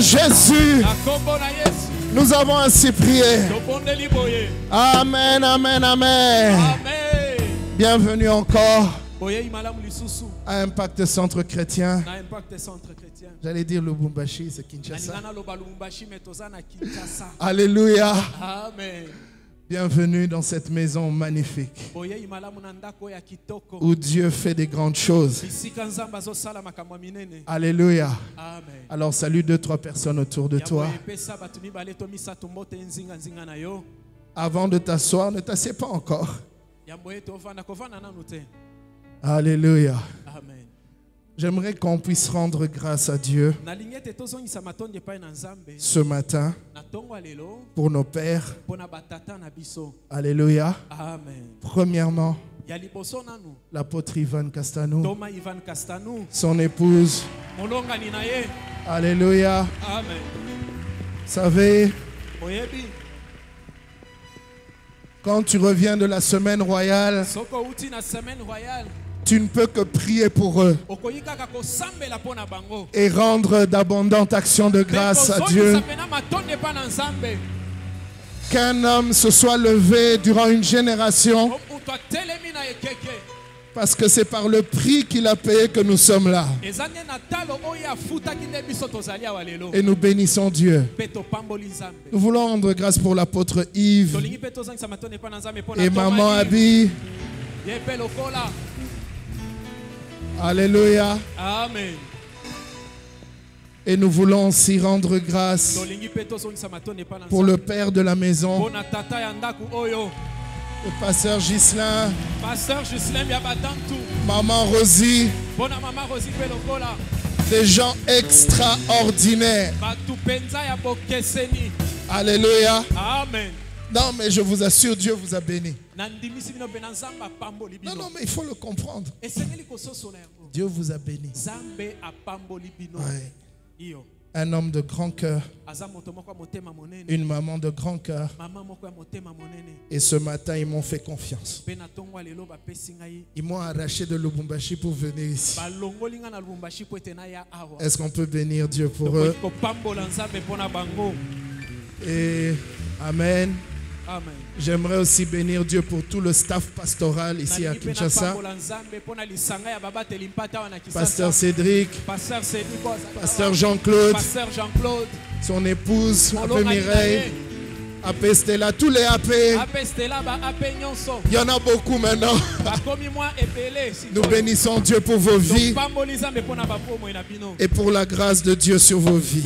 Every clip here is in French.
Jésus, nous avons ainsi prié. Amen, amen, amen. Bienvenue encore à Impact Centre Chrétien. J'allais dire Lubumbashi, c'est Kinshasa. Alléluia. Amen. Bienvenue dans cette maison magnifique où Dieu fait des grandes choses. Alléluia. Amen. Alors salue 2-3 personnes autour de toi. Avant de t'asseoir, ne t'assieds pas encore. Alléluia. Amen. J'aimerais qu'on puisse rendre grâce à Dieu ce matin pour nos pères. Alléluia. Amen. Premièrement, l'apôtre Ivan Castanou, son épouse. Alléluia. Amen. Vous savez, quand tu reviens de la semaine royale, tu ne peux que prier pour eux et rendre d'abondantes actions de grâce à Dieu. Qu'un homme se soit levé durant une génération, parce que c'est par le prix qu'il a payé que nous sommes là. Et nous bénissons Dieu. Nous voulons rendre grâce pour l'apôtre Yves et maman Abby. Alléluia. Amen. Et nous voulons aussi rendre grâce pour le père de la maison, le pasteur Ghislain, maman Rosie, des gens extraordinaires. Alléluia. Amen. Non, mais je vous assure, Dieu vous a béni. Non, mais il faut le comprendre. Dieu vous a béni. Ouais. Un homme de grand cœur, une maman de grand cœur. Et ce matin, ils m'ont fait confiance. Ils m'ont arraché de Lubumbashi pour venir ici. Est-ce qu'on peut bénir Dieu pour eux? Et Amen. Amen. J'aimerais aussi bénir Dieu pour tout le staff pastoral ici à Kinshasa. Pasteur Cédric, Pasteur Jean-Claude, son épouse, AP Mireille, AP Stella, tous les AP. Il y en a beaucoup maintenant. Nous bénissons Dieu pour vos vies et pour la grâce de Dieu sur vos vies.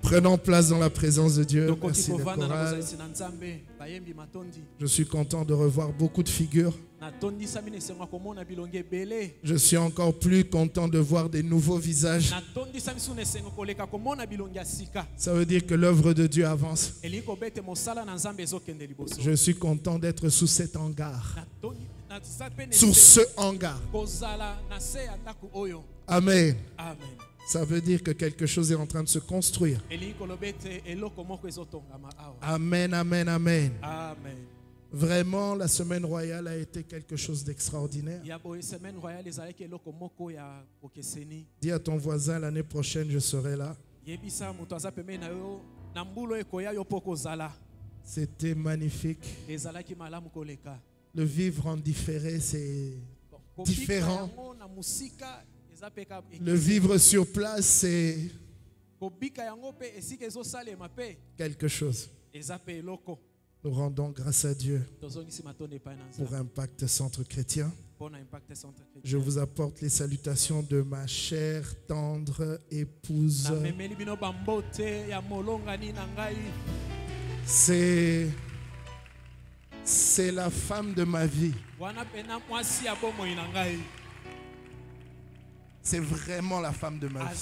Prenons place dans la présence de Dieu. Merci le choral. Je suis content de revoir beaucoup de figures. Je suis encore plus content de voir des nouveaux visages. Ça veut dire que l'œuvre de Dieu avance. Je suis content d'être sous cet hangar. Sous ce hangar. Amen. Ça veut dire que quelque chose est en train de se construire. Amen, amen, amen. Vraiment, la semaine royale a été quelque chose d'extraordinaire. Dis à ton voisin, l'année prochaine, je serai là. C'était magnifique. Le vivre en différé, c'est différent. Le vivre sur place, c'est quelque chose. Nous rendons grâce à Dieu pour Impact Centre Chrétien. Je vous apporte les salutations de ma chère, tendre épouse. C'est la femme de ma vie. C'est vraiment la femme de ma vie.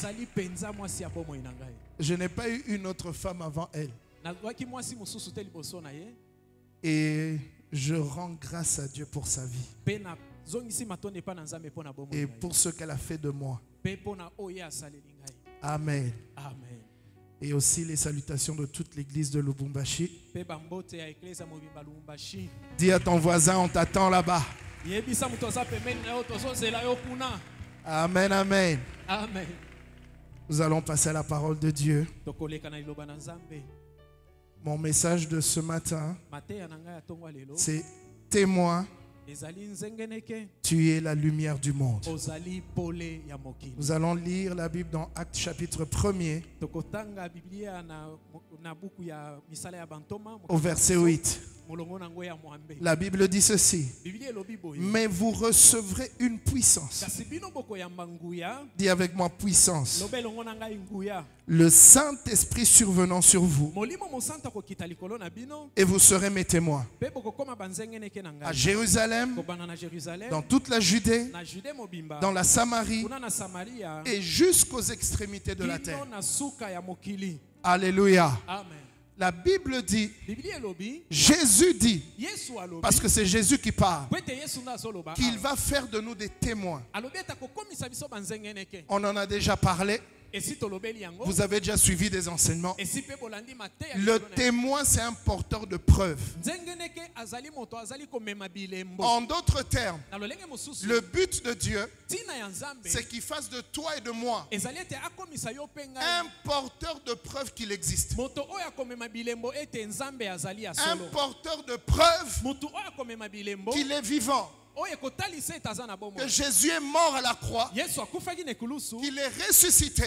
Je n'ai pas eu une autre femme avant elle. Et je rends grâce à Dieu pour sa vie et pour ce qu'elle a fait de moi. Amen. Et aussi les salutations de toute l'église de Lubumbashi. Dis à ton voisin, on t'attend là-bas. Amen, amen. Nous allons passer à la parole de Dieu. Mon message de ce matin, c'est témoin. Tu es la lumière du monde. Nous allons lire la Bible dans Actes chapitre 1er au verset 8. La Bible dit ceci: mais vous recevrez une puissance. Dis avec moi puissance. Le Saint-Esprit survenant sur vous, et vous serez mes témoins à Jérusalem, dans toute la Judée, dans la Samarie et jusqu'aux extrémités de la terre. Alléluia. La Bible dit, Jésus dit, parce que c'est Jésus qui parle, qu'il va faire de nous des témoins. On en a déjà parlé. Vous avez déjà suivi des enseignements. Le témoin, c'est un porteur de preuves. En d'autres termes, le but de Dieu, c'est qu'il fasse de toi et de moi un porteur de preuves qu'il existe. Un porteur de preuves qu'il est vivant. Que Jésus est mort à la croix, qu'il est ressuscité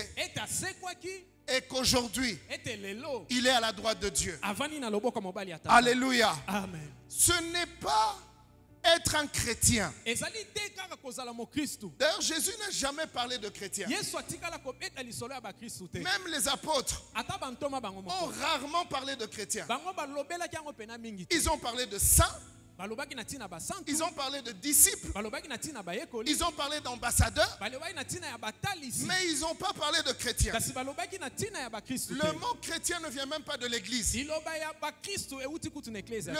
et qu'aujourd'hui il est à la droite de Dieu. Alléluia. Amen. Ce n'est pas être un chrétien. D'ailleurs, Jésus n'a jamais parlé de chrétien. Même les apôtres ont rarement parlé de chrétiens. Ils ont parlé de saints. Ils ont parlé de disciples. Ils ont parlé d'ambassadeurs. Mais ils n'ont pas parlé de chrétiens. Le mot chrétien ne vient même pas de l'église. Le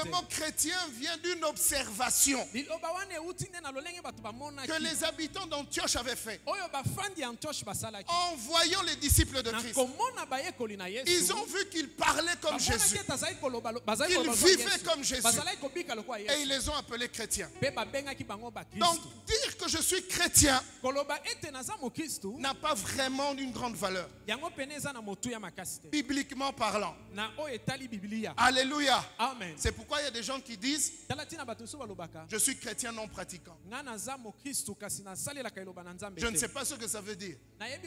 mot chrétien vient d'une observation que les habitants d'Antioche avaient fait. En voyant les disciples de Christ, ils ont vu qu'ils parlaient comme Jésus, qu'ils vivaient comme Jésus. Et ils les ont appelés chrétiens. Donc dire que je suis chrétien n'a pas vraiment une grande valeur, bibliquement parlant. Alléluia. C'est pourquoi il y a des gens qui disent: je suis chrétien non pratiquant. Je ne sais pas ce que ça veut dire. Mais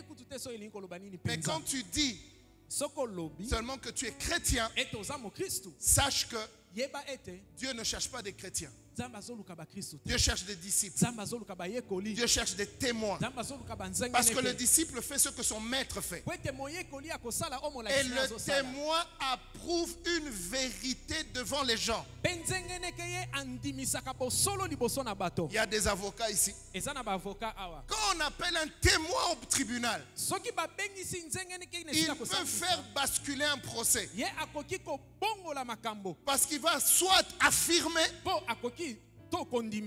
quand tu dis seulement que tu es chrétien, sache que Dieu ne cherche pas des chrétiens. Dieu cherche des disciples. Dieu cherche des témoins. Parce que le disciple fait ce que son maître fait. Et le témoin approuve une vérité devant les gens. Il y a des avocats ici. Quand on appelle un témoin au tribunal, il peut faire basculer un procès. Parce qu'il va soit affirmer,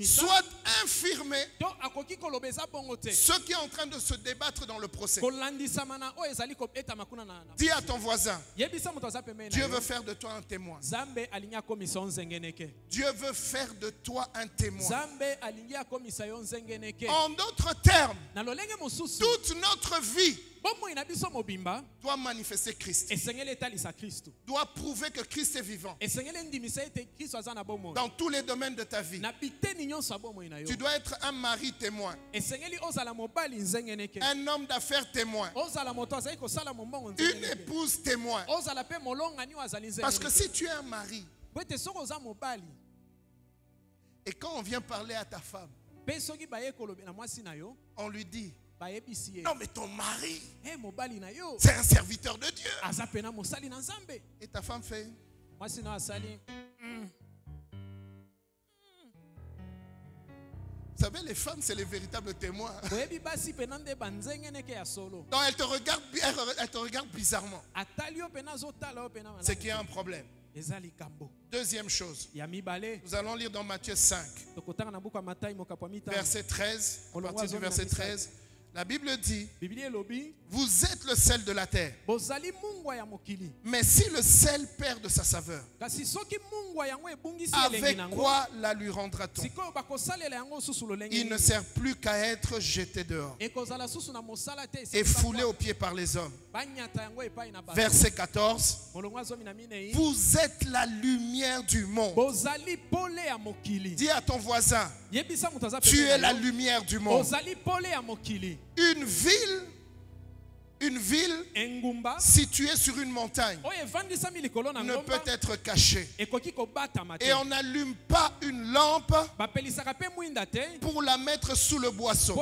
soit infirmer ce qui est en train de se débattre dans le procès. Dis à ton voisin: Dieu veut faire de toi un témoin. Dieu veut faire de toi un témoin. En d'autres termes, toute notre vie doit manifester Christ, doit prouver que Christ est vivant dans tous les domaines de ta vie. Tu dois être un mari témoin, un homme d'affaires témoin, une épouse témoin. Parce que si tu es un mari et quand on vient parler à ta femme, on lui dit: non, mais ton mari, c'est un serviteur de Dieu. Et ta femme fait: vous savez, les femmes, c'est les véritables témoins. Donc elle te regarde bizarrement. C'est qu'il y a un problème. Deuxième chose, nous allons lire dans Matthieu 5, verset 13. À partir du verset 13, la Bible dit: Vous êtes le sel de la terre. Mais si le sel perd de sa saveur, avec quoi la lui rendra-t-on? Il ne sert plus qu'à être jeté dehors et foulé aux pieds par les hommes. Verset 14. Vous êtes la lumière du monde. Dis à ton voisin, tu es la lumière du monde. Une ville située sur une montagne ne peut être cachée. Et on n'allume pas une lampe pour la mettre sous le boisseau.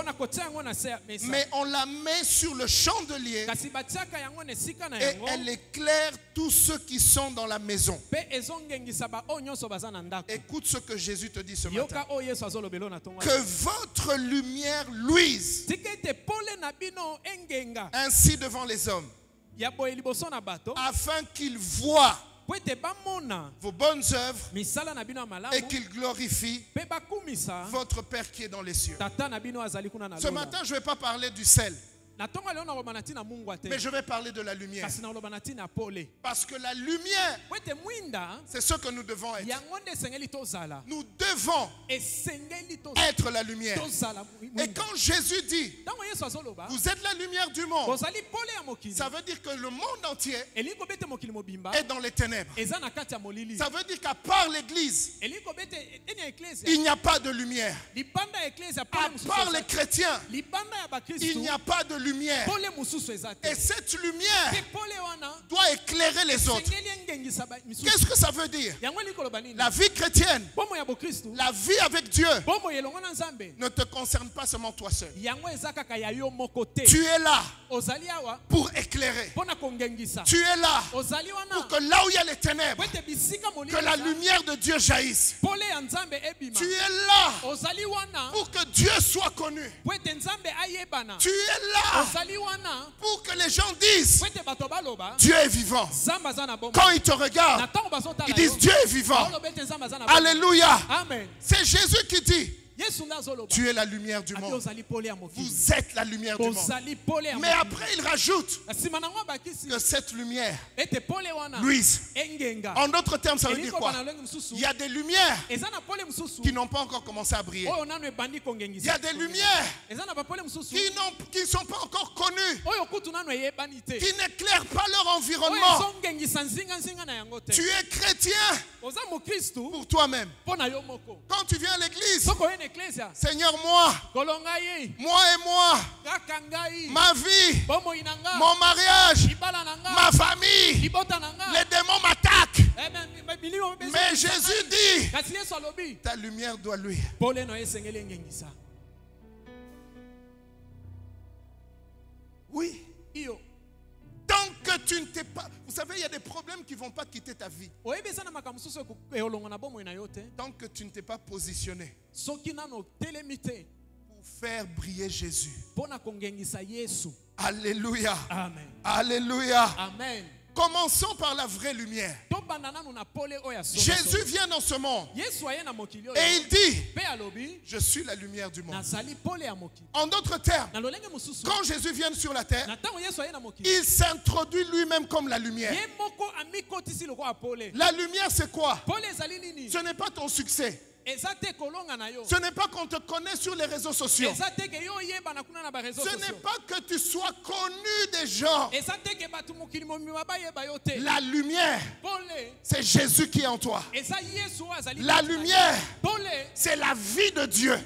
Mais on la met sur le chandelier et elle éclaire tous ceux qui sont dans la maison. Écoute ce que Jésus te dit ce matin. Que votre lumière luise ainsi devant les hommes, afin qu'ils voient vos bonnes œuvres et qu'ils glorifient votre Père qui est dans les cieux. Ce matin, je ne vais pas parler du sel, mais je vais parler de la lumière. Parce que la lumière, c'est ce que nous devons être. Nous devons être la lumière. Et quand Jésus dit, vous êtes la lumière du monde, ça veut dire que le monde entier est dans les ténèbres. Ça veut dire qu'à part l'église, il n'y a pas de lumière. À part les chrétiens, il n'y a pas de lumière. Et cette lumière doit éclairer les autres. Qu'est-ce que ça veut dire? La vie chrétienne, la vie avec Dieu ne te concerne pas seulement toi seul. Tu es là pour éclairer. Tu es là pour que là où il y a les ténèbres, que la lumière de Dieu jaillisse. Tu es là pour que Dieu soit connu. Tu es là pour que les gens disent, Dieu est vivant. Quand ils te regardent, ils disent, Dieu est vivant. Alléluia. C'est Jésus qui dit, tu es la lumière du monde. Vous êtes la lumière du monde. Mais après, il rajoute que cette lumière luise. En d'autres termes, ça veut dire quoi? Il y a des lumières qui n'ont pas encore commencé à briller. Il y a des lumières qui ne sont pas encore connues, qui n'éclairent pas leur environnement. Tu es chrétien pour toi-même. Quand tu viens à l'église, Seigneur, moi et moi, ma vie, mon mariage, ma famille, les démons m'attaquent. Mais Jésus dit, ta lumière doit luire. Oui. Tant que tu ne t'es pas... Vous savez, il y a des problèmes qui ne vont pas quitter ta vie. Tant que tu ne t'es pas positionné pour faire briller Jésus. Alléluia. Amen. Alléluia. Amen. Commençons par la vraie lumière. Jésus vient dans ce monde et il dit, je suis la lumière du monde. En d'autres termes, quand Jésus vient sur la terre, il s'introduit lui-même comme la lumière. La lumière, c'est quoi? Ce n'est pas ton succès. Ce n'est pas qu'on te connaît sur les réseaux sociaux. Ce n'est pas que tu sois connu des gens. La lumière, c'est Jésus qui est en toi. La lumière, c'est la vie de Dieu.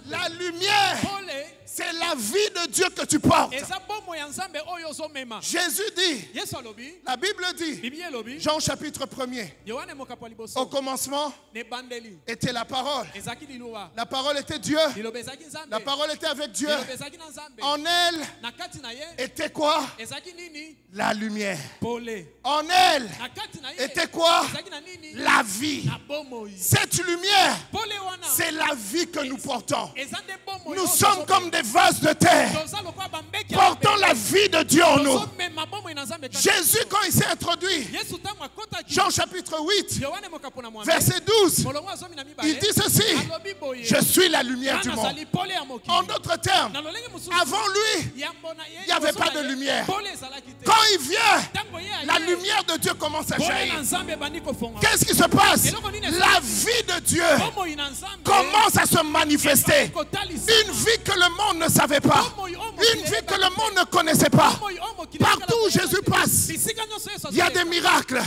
La lumière, c'est la vie de Dieu que tu portes. Jésus dit, la Bible dit, Jean chapitre 1er, au commencement était la parole. La parole était Dieu. La parole était avec Dieu. En elle était quoi? La lumière. En elle était quoi? La vie. Cette lumière, c'est la vie que nous portons. Nous sommes comme des vases de terre portant la vie de Dieu en nous. Jésus, quand il s'est introduit, Jean chapitre 8, verset 12. Il dit ceci: je suis la lumière du monde. En d'autres termes, avant lui, il n'y avait pas de lumière. Quand il vient, la lumière de Dieu commence à jaillir. Qu'est-ce qui se passe? La vie de Dieu commence à se manifester. Une vie que le monde ne savait pas. Une vie que le monde ne connaissait pas. Partout où Jésus passe, il y a des miracles.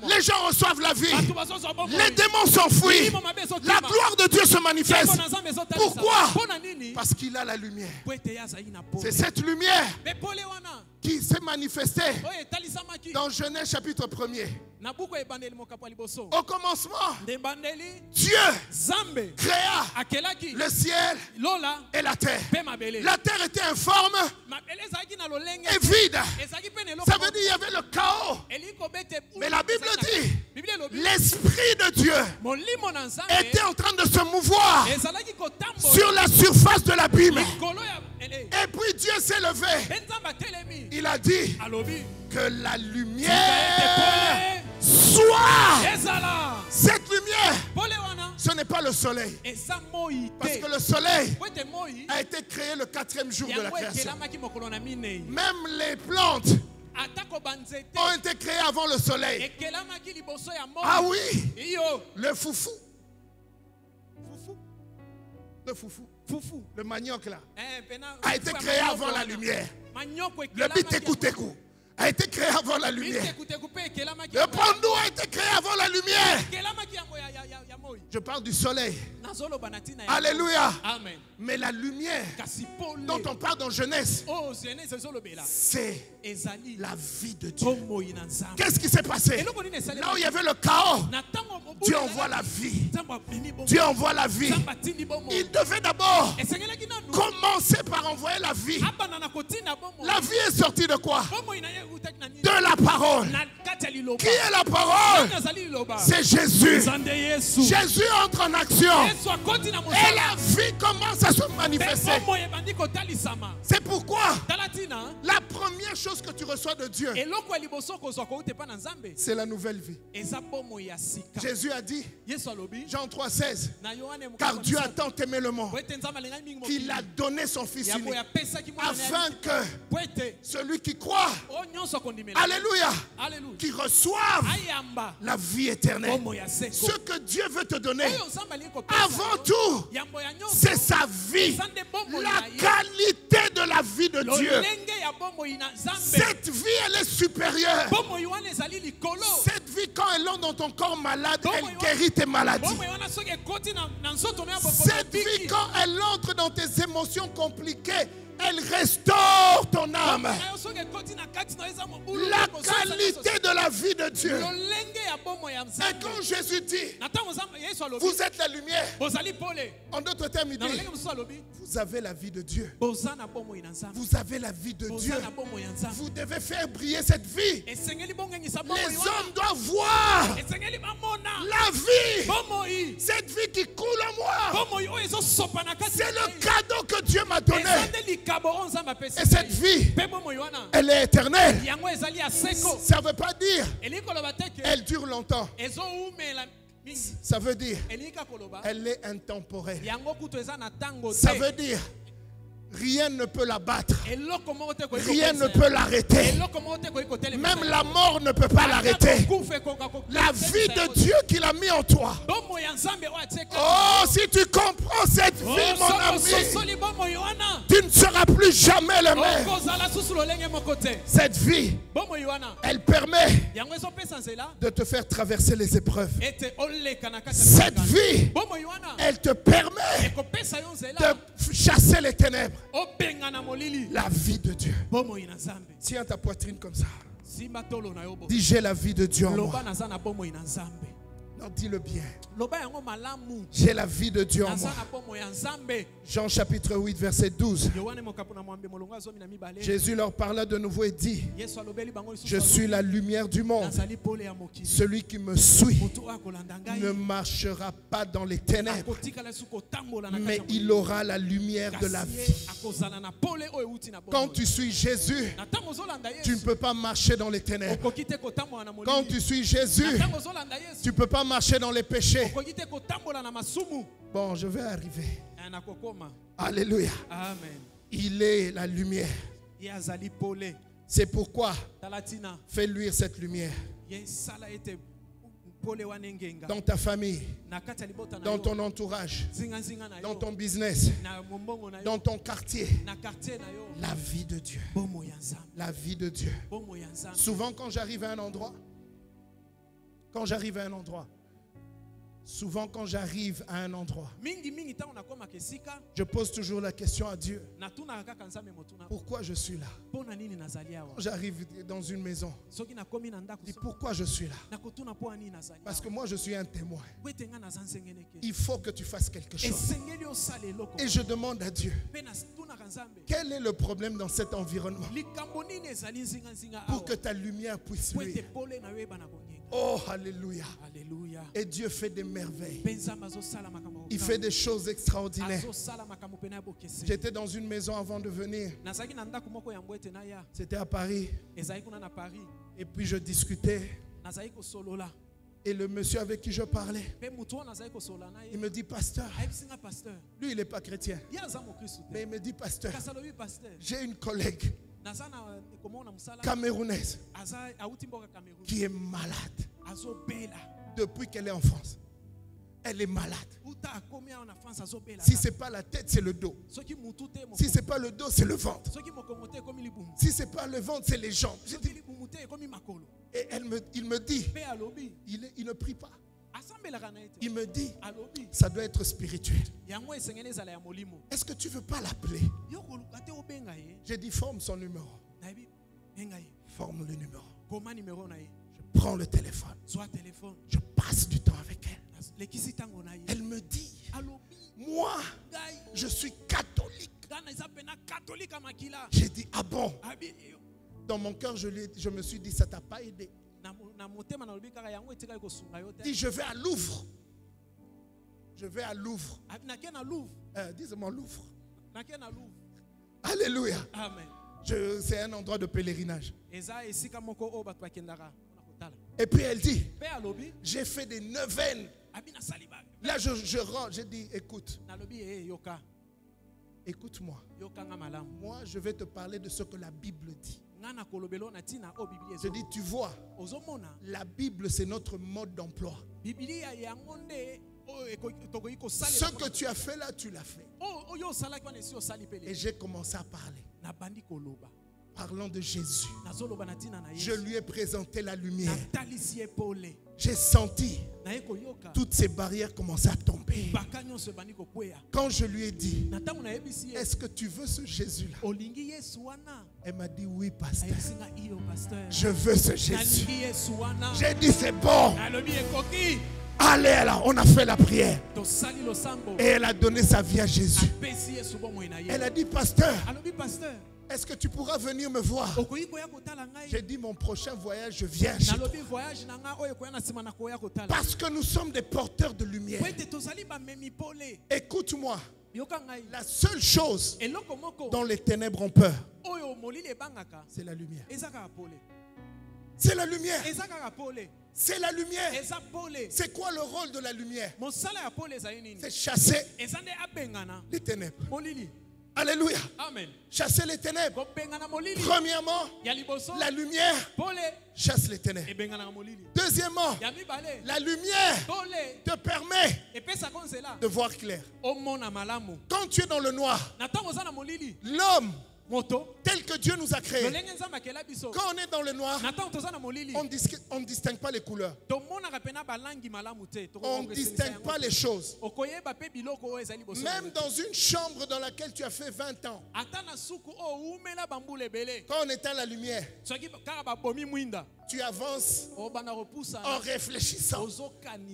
Les gens reçoivent la vie. Les démons s'enfuient. La gloire de Dieu se manifeste. Pourquoi? Parce qu'il a la lumière. C'est cette lumière qui s'est manifestée dans Genèse chapitre 1er. Au commencement, Dieu créa le ciel et la terre. La terre était informe et vide. Ça veut dire qu'il y avait le chaos. Mais la Bible dit, l'Esprit de Dieu était en train de se mouvoir sur la surface de l'abîme. Et puis Dieu s'est levé. Il a dit que la lumière soit. Cette lumière, ce n'est pas le soleil. Parce que le soleil a été créé le 4e jour de la création. Même les plantes ont été créées avant le soleil. Ah oui, le foufou. Le foufou. Le manioc là a été créé avant la lumière. Le bitékoutékou a été créé avant la lumière. Le pandou a été créé avant la lumière. Je parle du soleil. Alléluia. Mais la lumière dont on parle dans Genèse, c'est la vie de Dieu. Qu'est-ce qui s'est passé? Là où il y avait le chaos, Dieu envoie la vie. Dieu envoie la vie. Il devait d'abord commencer par envoyer la vie. La vie est sortie de quoi? De la parole. Qui est la parole? C'est Jésus. Jésus entre en action et la vie commence à se manifester. C'est pourquoi la première chose que tu reçois de Dieu, c'est la nouvelle vie. Jésus a dit, Jean 3,16, car Dieu a tant aimé le monde qu'il a donné son Fils unique afin que celui qui croit, alléluia, qui reçoive la vie éternelle. Ce que Dieu veut te donner, avant tout, c'est sa vie, la qualité de la vie de Dieu. Cette vie, elle est supérieure. Cette vie, quand elle entre dans ton corps malade, elle guérit tes maladies. Cette vie, quand elle entre dans tes émotions compliquées, elle restaure ton âme. La qualité de la vie de Dieu. Et quand Jésus dit, vous êtes la lumière, en d'autres termes, il dit, vous avez la vie de Dieu. Vous avez la vie de Dieu. Vous devez faire briller cette vie. Les hommes doivent voir la vie. Cette vie qui coule en moi. C'est le cadeau que Dieu m'a donné. Et cette vie, elle est éternelle. Ça ne veut pas dire elle dure longtemps. Ça veut dire elle est intemporelle. Ça veut dire rien ne peut la battre. Rien ne peut l'arrêter. Même la mort ne peut pas l'arrêter. La vie de Dieu qu'il a mis en toi. Oh, si tu comprends cette vie, mon ami, tu ne seras plus jamais le même. Cette vie, elle permet de te faire traverser les épreuves. Cette vie, elle te permet de chasser les ténèbres. La vie de Dieu. Tiens ta poitrine comme ça. Dis, j'ai la vie de Dieu en moi. Non, dis-le bien. J'ai la vie de Dieu en moi. Jean chapitre 8 verset 12. Jésus leur parla de nouveau et dit: je suis la lumière du monde. Celui qui me suit ne marchera pas dans les ténèbres, mais il aura la lumière de la vie. Quand tu suis Jésus, tu ne peux pas marcher dans les ténèbres. Quand tu suis Jésus, tu ne peux pas marcher dans les péchés. Bon, je vais arriver. Alléluia. Il est la lumière. C'est pourquoi fais luire cette lumière dans ta famille, dans ton entourage, dans ton business, dans ton quartier. La vie de Dieu. La vie de Dieu. Souvent quand j'arrive à un endroit, je pose toujours la question à Dieu: pourquoi je suis là? Quand j'arrive dans une maison, je dis: pourquoi je suis là? Parce que moi je suis un témoin. Il faut que tu fasses quelque chose. Et je demande à Dieu: quel est le problème dans cet environnement pour que ta lumière puisse luire? Oh, alléluia. Et Dieu fait des merveilles. Il fait des choses extraordinaires. J'étais dans une maison avant de venir. C'était à Paris. Et puis je discutais. Et le monsieur avec qui je parlais, il me dit: pasteur. Lui, il n'est pas chrétien. Mais il me dit: pasteur, j'ai une collègue camerounaise qui est malade depuis qu'elle est en France. Elle est malade. Si ce n'est pas la tête, c'est le dos. Si ce n'est pas le dos, c'est le ventre. Si ce n'est pas le ventre, c'est les jambes. Et il me dit, il ne prie pas. Il me dit: ça doit être spirituel. Est-ce que tu ne veux pas l'appeler? J'ai dit: forme son numéro. Forme le numéro. Je prends le téléphone. Je passe du temps avec elle. Elle me dit: moi, je suis catholique. J'ai dit: ah bon? Dans mon cœur, je me suis dit: ça t'a pas aidé. Dit: je vais à Louvre. Je vais à Louvre. Dis-moi Louvre. Alléluia. C'est un endroit de pèlerinage. Et puis elle dit: j'ai fait des neuvaines. Là je rentre, je dis: écoute, écoute-moi. Moi je vais te parler de ce que la Bible dit. Je dis: tu vois, la Bible c'est notre mode d'emploi. Ce que tu as fait là, tu l'as fait. Et j'ai commencé à parler. Parlant de Jésus, je lui ai présenté la lumière. J'ai senti toutes ces barrières commencer à tomber. Quand je lui ai dit: est-ce que tu veux ce Jésus-là? Elle m'a dit: oui, pasteur. Je veux ce Jésus. J'ai dit: c'est bon. Allez là, on a fait la prière. Et elle a donné sa vie à Jésus. Elle a dit: pasteur, est-ce que tu pourras venir me voir? J'ai dit: mon prochain voyage, je viens chez toi. Parce que nous sommes des porteurs de lumière. Écoute-moi. La seule chose dont les ténèbres ont peur, c'est la lumière. C'est la lumière. C'est la lumière. C'est quoi le rôle de la lumière? C'est chasser les ténèbres. Alléluia. Amen. Chasser les ténèbres. Premièrement, la lumière chasse les ténèbres. Deuxièmement, la lumière te permet de voir clair. Quand tu es dans le noir, l'homme tel que Dieu nous a créés. Quand on est dans le noir, on ne distingue pas les couleurs. On ne distingue pas les choses. Même dans une chambre dans laquelle tu as fait 20 ans, quand on éteint la lumière, tu avances en réfléchissant.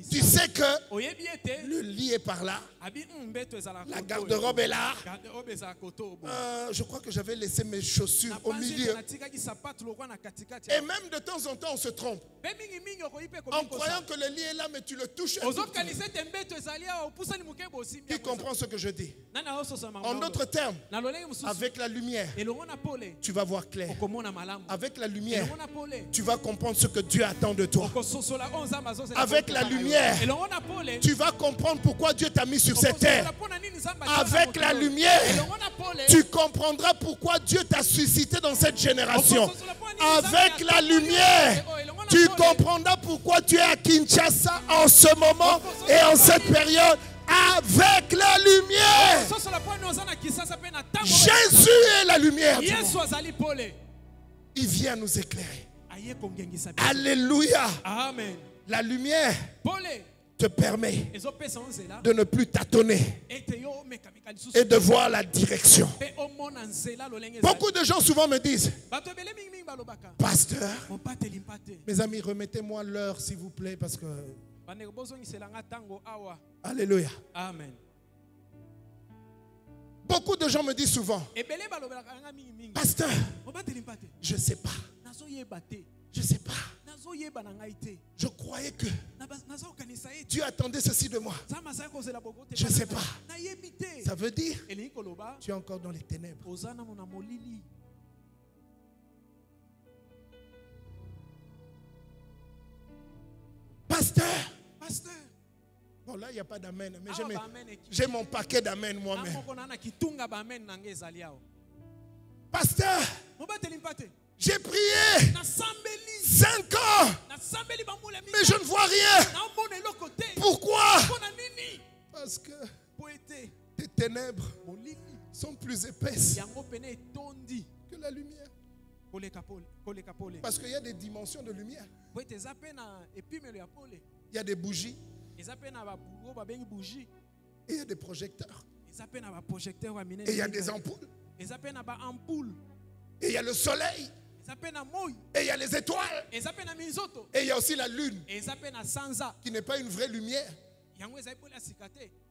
Tu sais que le lit est par là, la garde-robe est là. Je crois que j'avais laissé mes chaussures au milieu. Et même de temps en temps, on se trompe. En croyant que le lit est là, mais tu le touches. Qui comprend ce que je dis? En d'autres termes, avec la lumière, tu vas voir clair. Avec la lumière, tu vas comprendre ce que Dieu attend de toi. Avec la lumière, tu vas comprendre pourquoi Dieu t'a mis sur cette terre. Avec la lumière, tu comprendras pourquoi Dieu t'a suscité dans cette génération. Avec la lumière, tu comprendras pourquoi tu es à Kinshasa en ce moment et en cette période. Avec la lumière. Jésus est la lumière. Il vient nous éclairer. Alléluia. Amen. La lumière te permet de ne plus tâtonner et de voir la direction. Beaucoup de gens souvent me disent: Pasteur, mes amis, remettez-moi l'heure s'il vous plaît, parce que... Alléluia. Amen. Beaucoup de gens me disent souvent: Pasteur, je ne sais pas. Je ne sais pas. Je croyais que Dieu attendait ceci de moi. Je ne sais pas. Ça veut dire tu es encore dans les ténèbres. Pasteur. Bon, là, il n'y a pas d'amen. Mais j'ai mon paquet d'amen moi-même. Pasteur, j'ai prié 5 ans, mais je ne vois rien. Pourquoi? Parce que tes ténèbres sont plus épaisses que la lumière. Parce qu'il y a des dimensions de lumière. Il y a des bougies. Et il y a des projecteurs. Et il y a des ampoules. Et il y a le soleil. Et il y a les étoiles. Et il y a aussi la lune, qui n'est pas une vraie lumière,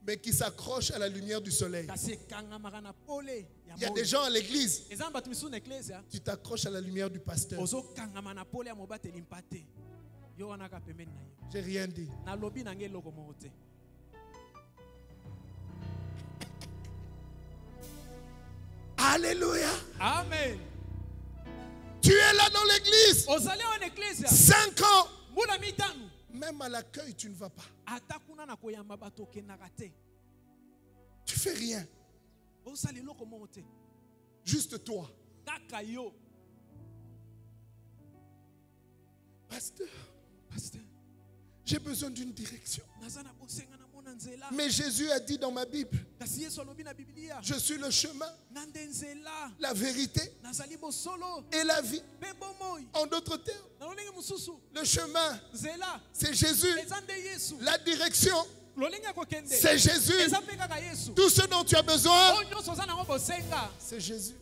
mais qui s'accroche à la lumière du soleil. Il y a des gens à l'église, tu t'accroches à la lumière du pasteur. J'ai rien dit. Alléluia. Amen. Tu es là dans l'église 5 ans. Même à l'accueil, tu ne vas pas. Tu fais rien. Juste toi. Pasteur, j'ai besoin d'une direction. Mais Jésus a dit dans ma Bible: je suis le chemin, la vérité et la vie. En d'autres termes, le chemin, c'est Jésus. La direction, c'est Jésus. Tout ce dont tu as besoin, c'est Jésus.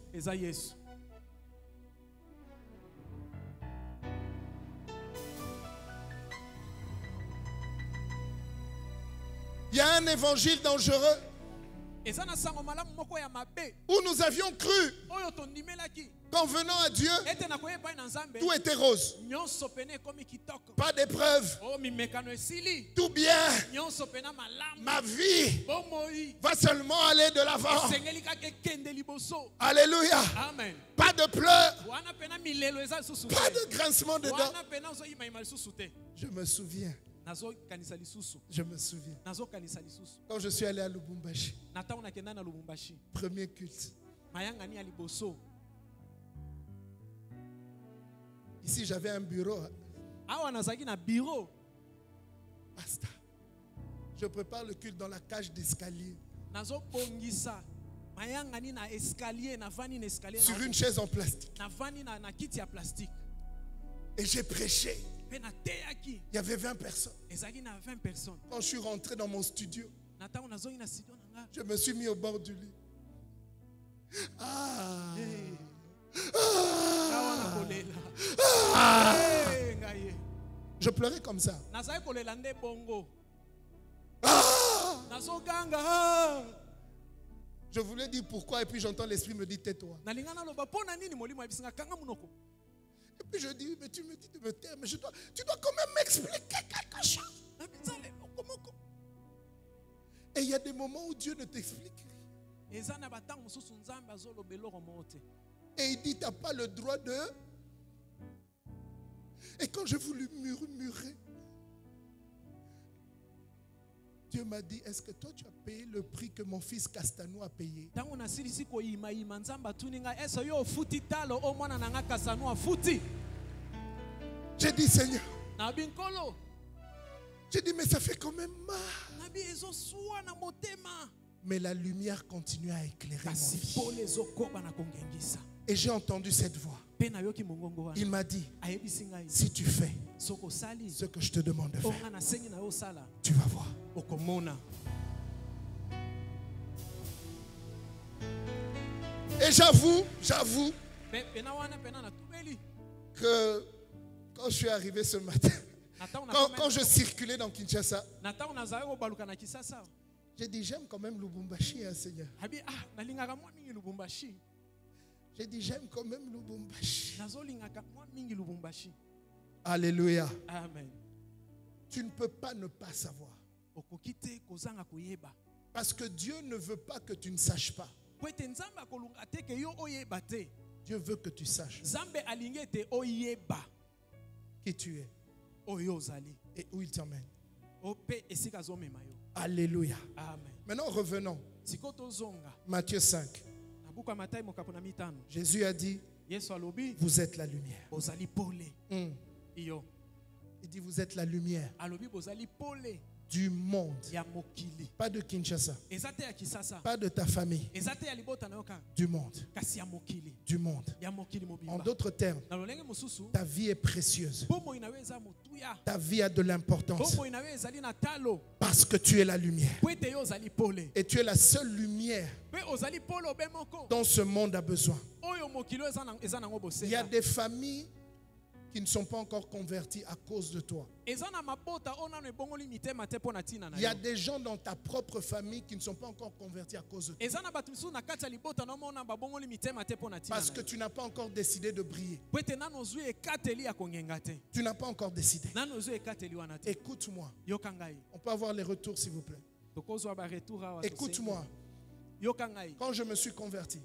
Il y a un évangile dangereux où nous avions cru qu'en venant à Dieu, tout était rose. Pas d'épreuve. Tout bien. Ma vie va seulement aller de l'avant. Alléluia. Amen. Pas de pleurs. Pas de grincement de dents. Je me souviens. Quand je suis allé à Lubumbashi, premier culte. Ici, j'avais un bureau. Pasteur, je prépare le culte dans la cage d'escalier. sur une chaise en plastique. Et j'ai prêché. Il y avait 20 personnes. Quand je suis rentré dans mon studio, je me suis mis au bord du lit. Je pleurais comme ça. Je voulais dire pourquoi et puis j'entends l'esprit me dire tais-toi. Et puis je dis mais tu me dis de me taire, mais tu dois quand même m'expliquer quelque chose. Et il y a des moments où Dieu ne t'explique rien. Et il dit tu n'as pas le droit de... Et quand j'ai voulu murmurer, Dieu m'a dit, est-ce que toi tu as payé le prix que mon fils Castano a payé? J'ai dit, Seigneur, j'ai dit, mais ça fait quand même mal. Mais la lumière continue à éclairer mon vie. Et j'ai entendu cette voix. Il m'a dit, si tu fais ce que je te demande de faire, tu vas voir. Et j'avoue que quand je suis arrivé ce matin, quand je circulais dans Kinshasa, j'ai dit j'aime quand même Lubumbashi, hein, Seigneur. J'ai dit j'aime quand même Lubumbashi. Alléluia. Amen. Tu ne peux pas ne pas savoir. Parce que Dieu ne veut pas que tu ne saches pas. Dieu veut que tu saches qui tu es et où il t'emmène. Alléluia. Amen. Maintenant revenons. Matthieu 5. Jésus a dit, vous êtes la lumière. Il dit, vous êtes la lumière du monde. Pas de Kinshasa. Pas de ta famille. Du monde. Du monde. En d'autres termes, ta vie est précieuse. Ta vie a de l'importance. Parce que tu es la lumière. Et tu es la seule lumière dont ce monde a besoin. Il y a des familles qui ne sont pas encore convertis à cause de toi. Il y a des gens dans ta propre famille qui ne sont pas encore convertis à cause de toi. Parce que tu n'as pas encore décidé de briller. Tu n'as pas encore décidé. Écoute-moi. On peut avoir les retours s'il vous plaît. Écoute-moi. Quand je me suis converti,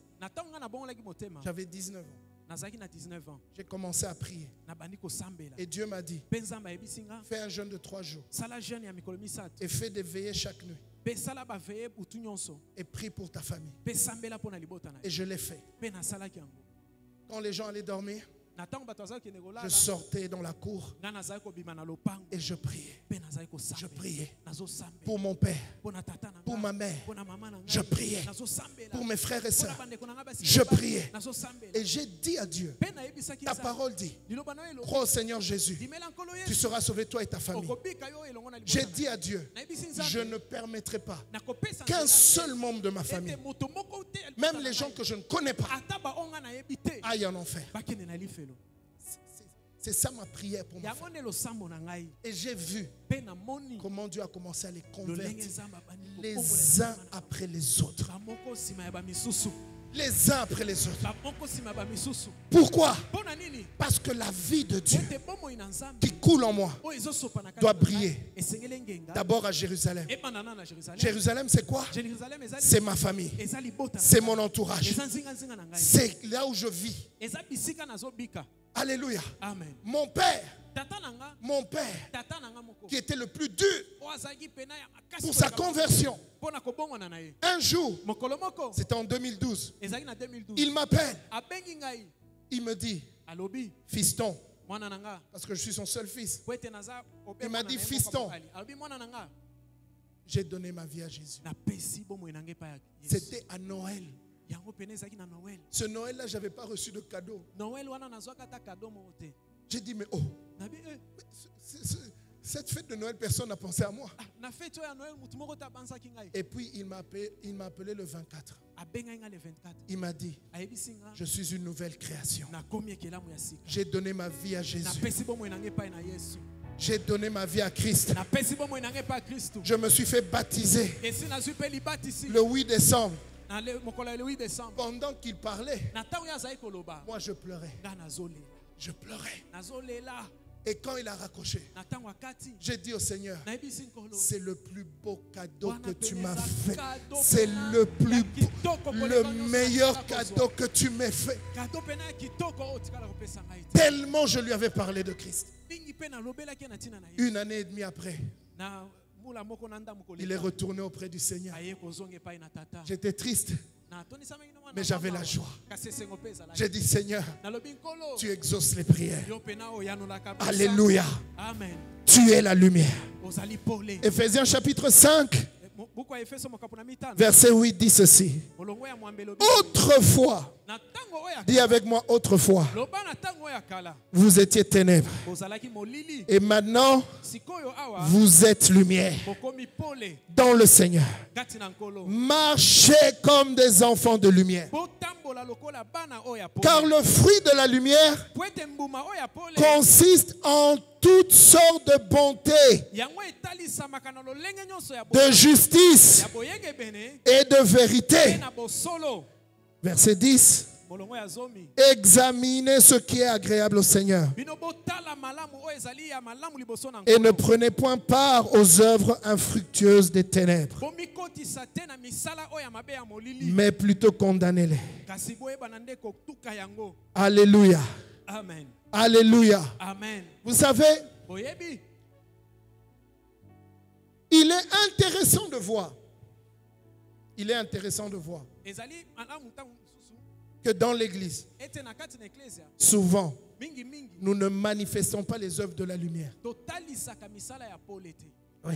j'avais 19 ans. J'ai commencé à prier. Et Dieu m'a dit, fais un jeûne de 3 jours. Et fais des veillées chaque nuit. Et prie pour ta famille. Et je l'ai fait. Quand les gens allaient dormir, je sortais dans la cour et je priais. Je priais pour mon père, pour ma mère. Je priais pour mes frères et sœurs. Je priais. Et j'ai dit à Dieu, ta parole dit, crois au Seigneur Jésus, tu seras sauvé toi et ta famille. J'ai dit à Dieu, je ne permettrai pas qu'un seul membre de ma famille, même les gens que je ne connais pas, aillent en enfer. C'est ça ma prière pour ma famille. Et j'ai vu comment Dieu a commencé à les convertir les uns après les autres. Les uns après les autres. Pourquoi? Parce que la vie de Dieu qui coule en moi doit briller. D'abord à Jérusalem. Jérusalem, c'est quoi? C'est ma famille. C'est mon entourage. C'est là où je vis. Alléluia. Amen. Mon père, qui était le plus dur pour sa conversion, un jour, c'était en 2012, il m'appelle, il me dit, fiston, parce que je suis son seul fils, il m'a dit, fiston, J'ai donné ma vie à Jésus. C'était à Noël. Ce Noël-là, je n'avais pas reçu de cadeau. J'ai dit, mais oh, cette fête de Noël, personne n'a pensé à moi. Et puis, il m'a appelé le 24. Il m'a dit, je suis une nouvelle création. J'ai donné ma vie à Jésus. J'ai donné ma vie à Christ. Je me suis fait baptiser le 8 décembre. Pendant qu'il parlait, moi je pleurais. Je pleurais. Et quand il a raccroché, j'ai dit au Seigneur, c'est le plus beau cadeau que tu m'as fait. C'est le meilleur cadeau que tu m'as fait. Tellement je lui avais parlé de Christ. Une année et demie après, il est retourné auprès du Seigneur. J'étais triste, mais j'avais la joie. J'ai dit, Seigneur, tu exauces les prières. Alléluia. Tu es la lumière. Ephésiens chapitre 5, verset 8 dit ceci. Autrefois, dis avec moi, autrefois, vous étiez ténèbres. Et maintenant, vous êtes lumière dans le Seigneur. Marchez comme des enfants de lumière. Car le fruit de la lumière consiste en toutes sortes de bonté, de justice et de vérité. Verset 10. Examinez ce qui est agréable au Seigneur et ne prenez point part aux œuvres infructueuses des ténèbres, mais plutôt condamnez-les. Alléluia. Amen. Alléluia. Amen. Vous savez, il est intéressant de voir. Il est intéressant de voir que dans l'église, souvent, nous ne manifestons pas les œuvres de la lumière. Oui.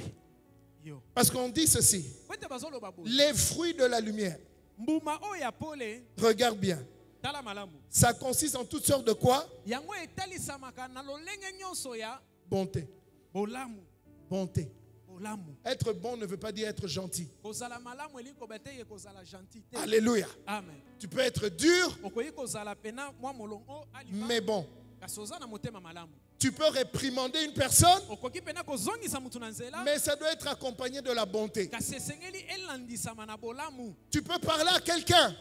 Parce qu'on dit ceci. Les fruits de la lumière. Regarde bien. Ça consiste en toutes sortes de quoi? Bonté. Bonté. Être bon ne veut pas dire être gentil. Alléluia. Amen. Tu peux être dur, mais bon. Tu peux réprimander une personne, mais ça doit être accompagné de la bonté. Tu peux parler à quelqu'un.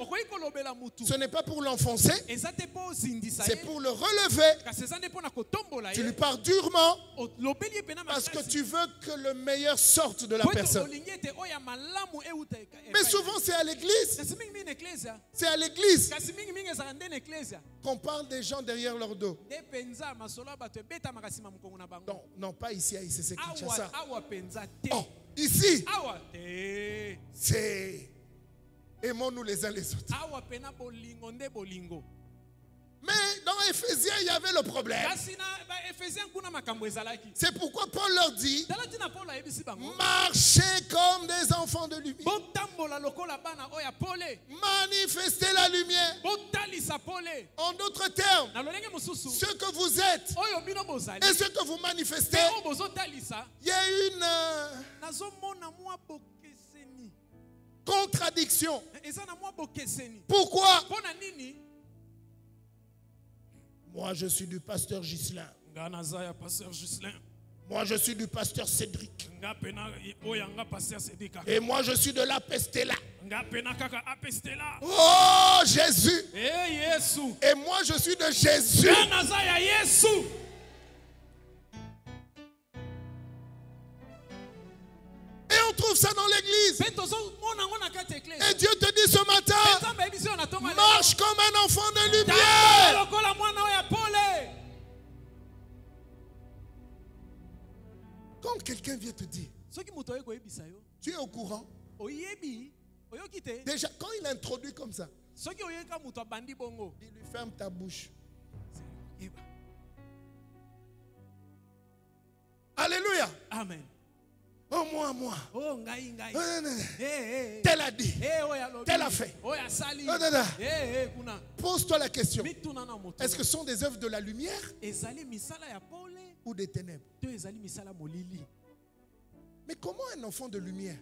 Ce n'est pas pour l'enfoncer, c'est pour le relever. Tu lui parles durement parce que tu veux que le meilleur sorte de la personne. Mais souvent c'est à l'église. C'est à l'église qu'on parle des gens derrière leur dos. Non, non, pas ici à ICC Kinshasa. Oh, ici, c'est aimons-nous les uns les autres. Mais dans Éphésiens, il y avait le problème. C'est pourquoi Paul leur dit, marchez comme des enfants de lumière. Manifestez la lumière. En d'autres termes, ce que vous êtes et ce que vous manifestez, il y a une contradiction. Pourquoi? Moi, je suis du pasteur Ghislain. Moi, je suis du pasteur Cédric. Et moi, je suis de la Pestella. Oh, Jésus. Et moi, je suis de Jésus. Et on trouve ça dans l'église. Et Dieu te dit ce matin, marche comme un enfant de lumière. Quand quelqu'un vient te dire, tu es au courant. Déjà, quand il introduit comme ça, il lui ferme ta bouche. Alléluia. Amen. Oh, moi. Tel a dit. Tel a fait. Pose-toi la question. Est-ce que ce sont des œuvres de la lumière ou des ténèbres? Mais comment un enfant de lumière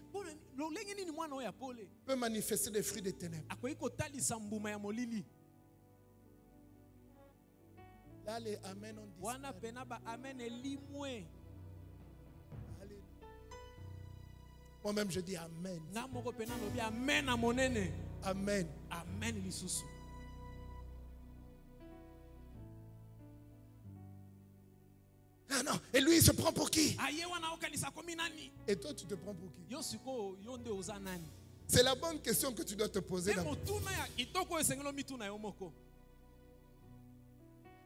peut manifester des fruits des ténèbres? Là, les amen ont dit. Moi-même, je dis amen. Amen. Ah non, et lui, il se prend pour qui? Et toi, tu te prends pour qui? C'est la bonne question que tu dois te poser.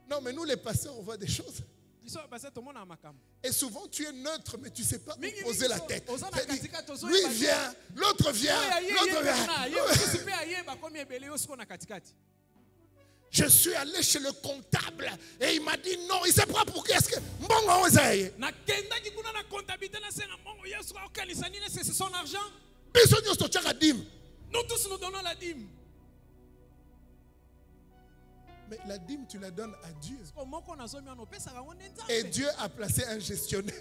Non, mais nous, les pasteurs, on voit des choses. Et souvent, tu es neutre, mais tu ne sais pas où poser la tête. Lui vient, l'autre vient, l'autre vient. Je suis allé chez le comptable et il m'a dit non, il ne sait pas pour qui est-ce que... C'est son argent. Nous tous nous donnons la dîme. Mais la dîme, tu la donnes à Dieu. Et Dieu a placé un gestionnaire.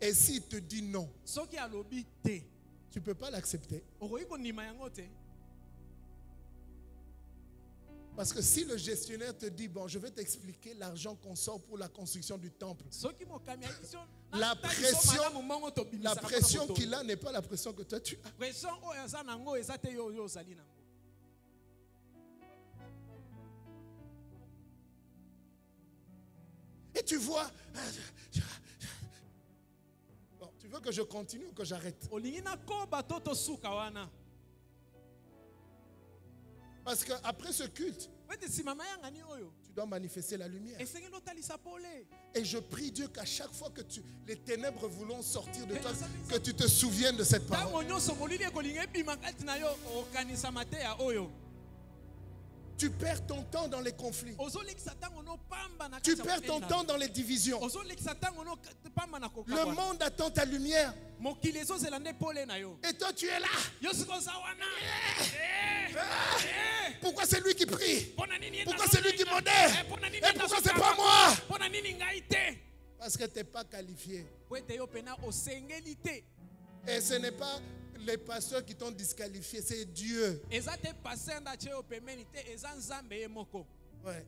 Et s'il te dit non, tu ne peux pas l'accepter. Parce que si le gestionnaire te dit, bon, je vais t'expliquer l'argent qu'on sort pour la construction du temple. La pression qu'il a n'est pas la pression que toi tu as. Et tu vois, bon, tu veux que je continue ou que j'arrête? Parce qu'après ce culte, tu dois manifester la lumière. Et je prie Dieu qu'à chaque fois que les ténèbres voulont sortir de toi, que tu te souviennes de cette parole. Tu perds ton temps dans les conflits. Tu perds ton temps dans les divisions. Le monde attend ta lumière. Et toi tu es là. Pourquoi c'est lui qui prie? Pourquoi c'est lui qui modère? Et pourquoi c'est pas moi? Parce que tu n'es pas qualifié. Et ce n'est pas les pasteurs qui t'ont disqualifié, c'est Dieu. Ouais.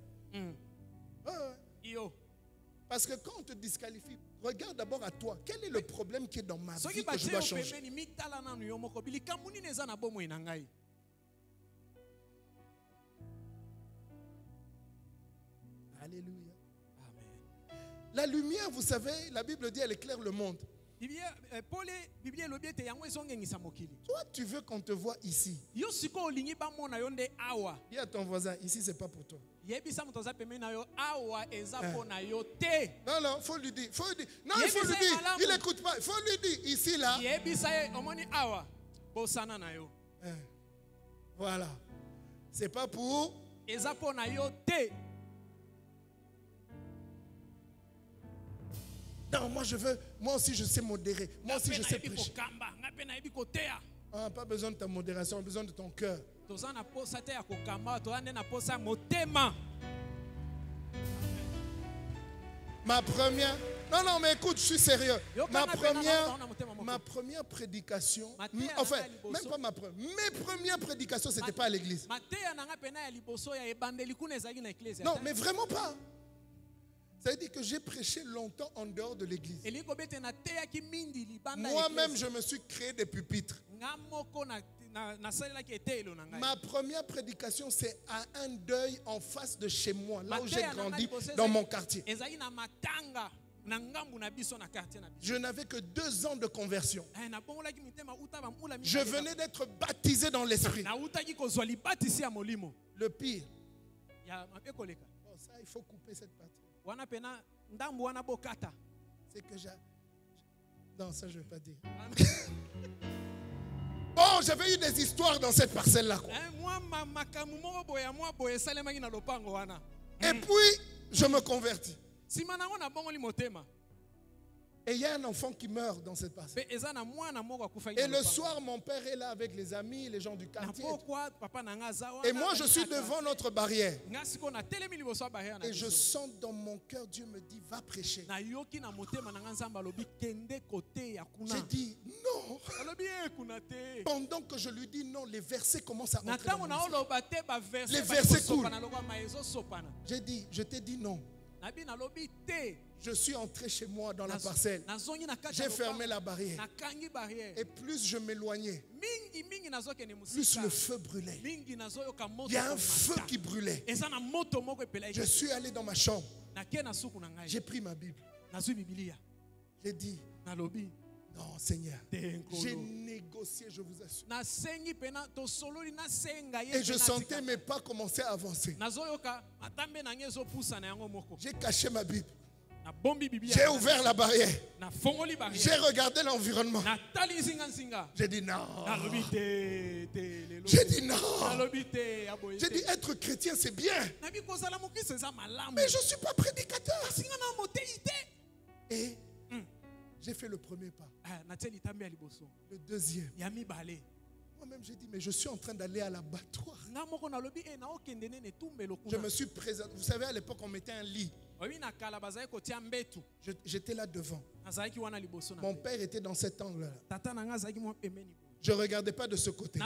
Parce que quand on te disqualifie, regarde d'abord à toi. Quel est le problème qui est dans ma vie que je dois changer? Alléluia. Amen. La lumière, vous savez, la Bible dit, elle éclaire le monde. Toi, tu veux qu'on te voit ici. Dis à ton voisin, ici, c'est pas pour toi. Non, non, faut lui dire. Non, il faut lui dire. Il n'écoute pas. Il faut lui dire, ici, là. Voilà. C'est pas pour. Non, moi aussi je sais modérer. Moi aussi je sais prêcher. Pas besoin de ta modération, on a besoin de ton cœur. Ma première... Non, mais écoute, je suis sérieux. Ma première prédication, enfin, même pas mes premières prédications, ce n'était pas à l'église. Non, mais vraiment pas. Ça veut dire que j'ai prêché longtemps en dehors de l'église. Moi-même, je me suis créé des pupitres. Ma première prédication, c'est à un deuil en face de chez moi, là où j'ai grandi, dans mon quartier. Je n'avais que 2 ans de conversion. Je venais d'être baptisé dans l'esprit. Le pire. Bon, ça, il faut couper cette partie. C'est que non, ça je ne vais pas dire. Oh, j'avais eu des histoires dans cette parcelle-là. Et puis, je me convertis. Et il y a un enfant qui meurt dans cette parcelle. Et le soir, mon père est là avec les amis, les gens du quartier. Et moi, je suis devant notre barrière. Et je sens dans mon cœur, Dieu me dit, va prêcher. J'ai dit, non. Pendant que je lui dis non, les versets commencent à entrer dans mon esprit. Les versets coulent. J'ai dit, je t'ai dit non. Je suis entré chez moi dans la parcelle. J'ai fermé la barrière. Et plus je m'éloignais, plus le feu brûlait. Il y a un feu qui brûlait. Je suis allé dans ma chambre. J'ai pris ma Bible. J'ai dit, non Seigneur, j'ai négocié, je vous assure. Et je sentais mes pas commencer à avancer. J'ai caché ma Bible. J'ai ouvert la barrière. J'ai regardé l'environnement. J'ai dit non. J'ai dit non. J'ai dit être chrétien c'est bien. Mais je ne suis pas prédicateur. Et j'ai fait le premier pas. Le deuxième. Moi-même j'ai dit mais je suis en train d'aller à l'abattoir. Je me suis présenté. Vous savez à l'époque on mettait un lit. J'étais là devant. Mon père était dans cet angle-là. Je ne regardais pas de ce côté.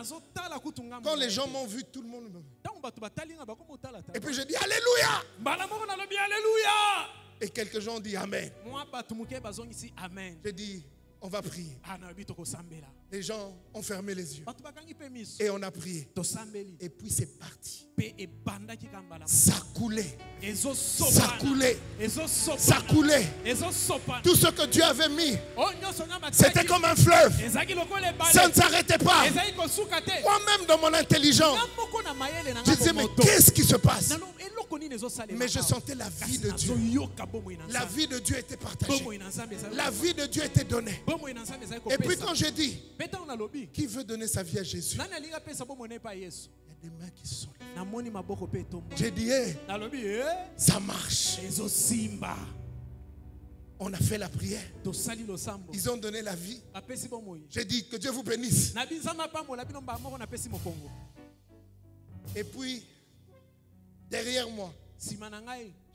Quand les gens m'ont vu, tout le monde me dit. Et puis je dis Alléluia. Et quelques gens ont dit Amen. J'ai dit on va prier. Les gens ont fermé les yeux. Et on a prié. Et puis c'est parti. Ça coulait. Ça coulait. Ça coulait. Tout ce que Dieu avait mis, c'était comme un fleuve. Ça ne s'arrêtait pas. Moi-même dans mon intelligence, je disais mais qu'est-ce qui se passe? Mais je sentais la vie de Dieu. La vie de Dieu était partagée. La vie de Dieu était donnée. Et puis quand j'ai dit, qui veut donner sa vie à Jésus? Il y a des mains qui sont là. J'ai dit, ça marche. On a fait la prière. Ils ont donné la vie. J'ai dit que Dieu vous bénisse. Et puis, derrière moi,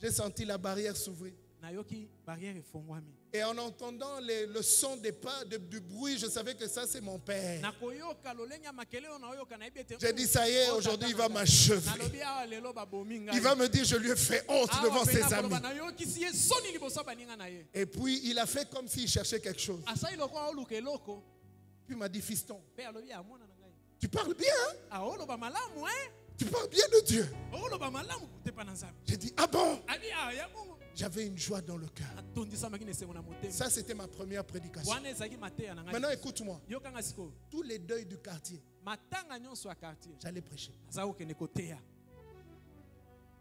j'ai senti la barrière s'ouvrir. Et en entendant le son des pas, du bruit, je savais que ça c'est mon père. J'ai dit ça y est, aujourd'hui il va m'achever. Il va me dire je lui ai fait honte devant ses amis. Et puis il a fait comme s'il cherchait quelque chose. Puis il m'a dit fiston, tu parles bien hein? Tu parles bien de Dieu. J'ai dit ah bon? J'avais une joie dans le cœur. Ça, c'était ma première prédication. Maintenant, écoute-moi. Tous les deuils du quartier, j'allais prêcher.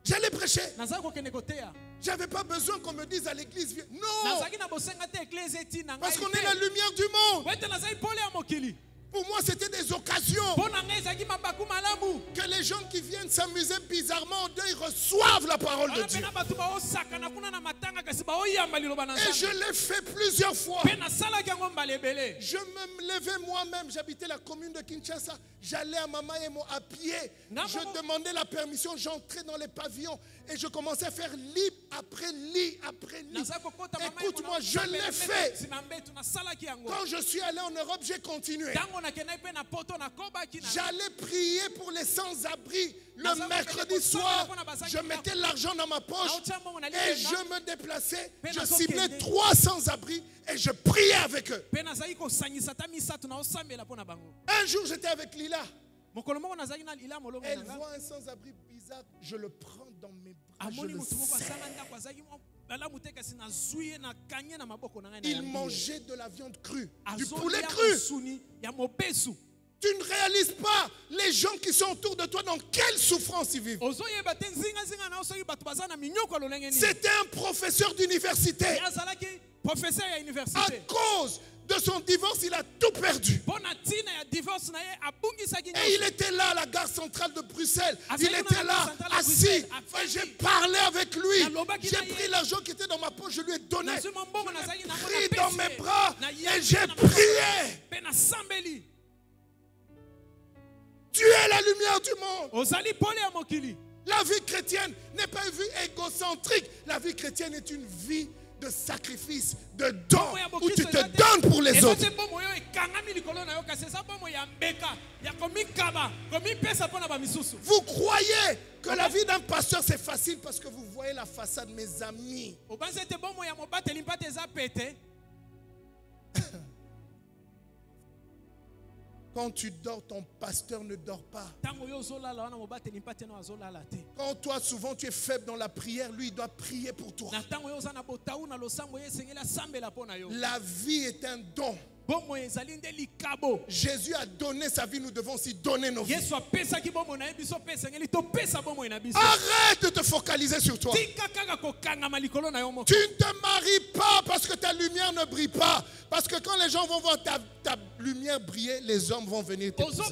J'allais prêcher. J'avais pas besoin qu'on me dise à l'église. Non. Parce qu'on est la lumière du monde. Pour moi, c'était des occasions que les gens qui viennent s'amuser bizarrement en deuil reçoivent la parole de Dieu. Et je l'ai fait plusieurs fois. Je me levais moi-même. J'habitais la commune de Kinshasa. J'allais à Mamaemo à pied. Je demandais la permission. J'entrais dans les pavillons. Et je commençais à faire lit après lit après lit. Écoute-moi, je l'ai fait. Quand je suis allé en Europe, j'ai continué. J'allais prier pour les sans-abri. Le mercredi soir, je mettais l'argent dans ma poche et je me déplaçais. Je ciblais 3 sans-abri et je priais avec eux. Un jour, j'étais avec Lila. Elle voit un sans-abri bizarre. Je le prends dans mes bras. Je le serre. Il mangeait de la viande crue, du poulet cru. Tu ne réalises pas les gens qui sont autour de toi dans quelle souffrance ils vivent. C'était un professeur d'université. À cause de son divorce, il a tout perdu. Et il était là à la gare centrale de Bruxelles. Il était là, assis. J'ai parlé avec lui. J'ai pris l'argent qui était dans ma poche, je lui ai donné. Je l'ai pris dans mes bras et j'ai prié. Tu es la lumière du monde. La vie chrétienne n'est pas une vie égocentrique. La vie chrétienne est une vie de sacrifice, de don, où tu te donnes pour les autres. Vous croyez que la vie d'un pasteur c'est facile parce que vous voyez la façade, mes amis. Quand tu dors, ton pasteur ne dort pas. Quand toi, souvent, tu es faible dans la prière, lui, il doit prier pour toi. La vie est un don. Jésus a donné sa vie, nous devons aussi donner nos vies. Arrête de te focaliser sur toi. Tu ne te maries pas parce que ta lumière ne brille pas. Parce que quand les gens vont voir ta lumière briller, les hommes vont venir t'épouser.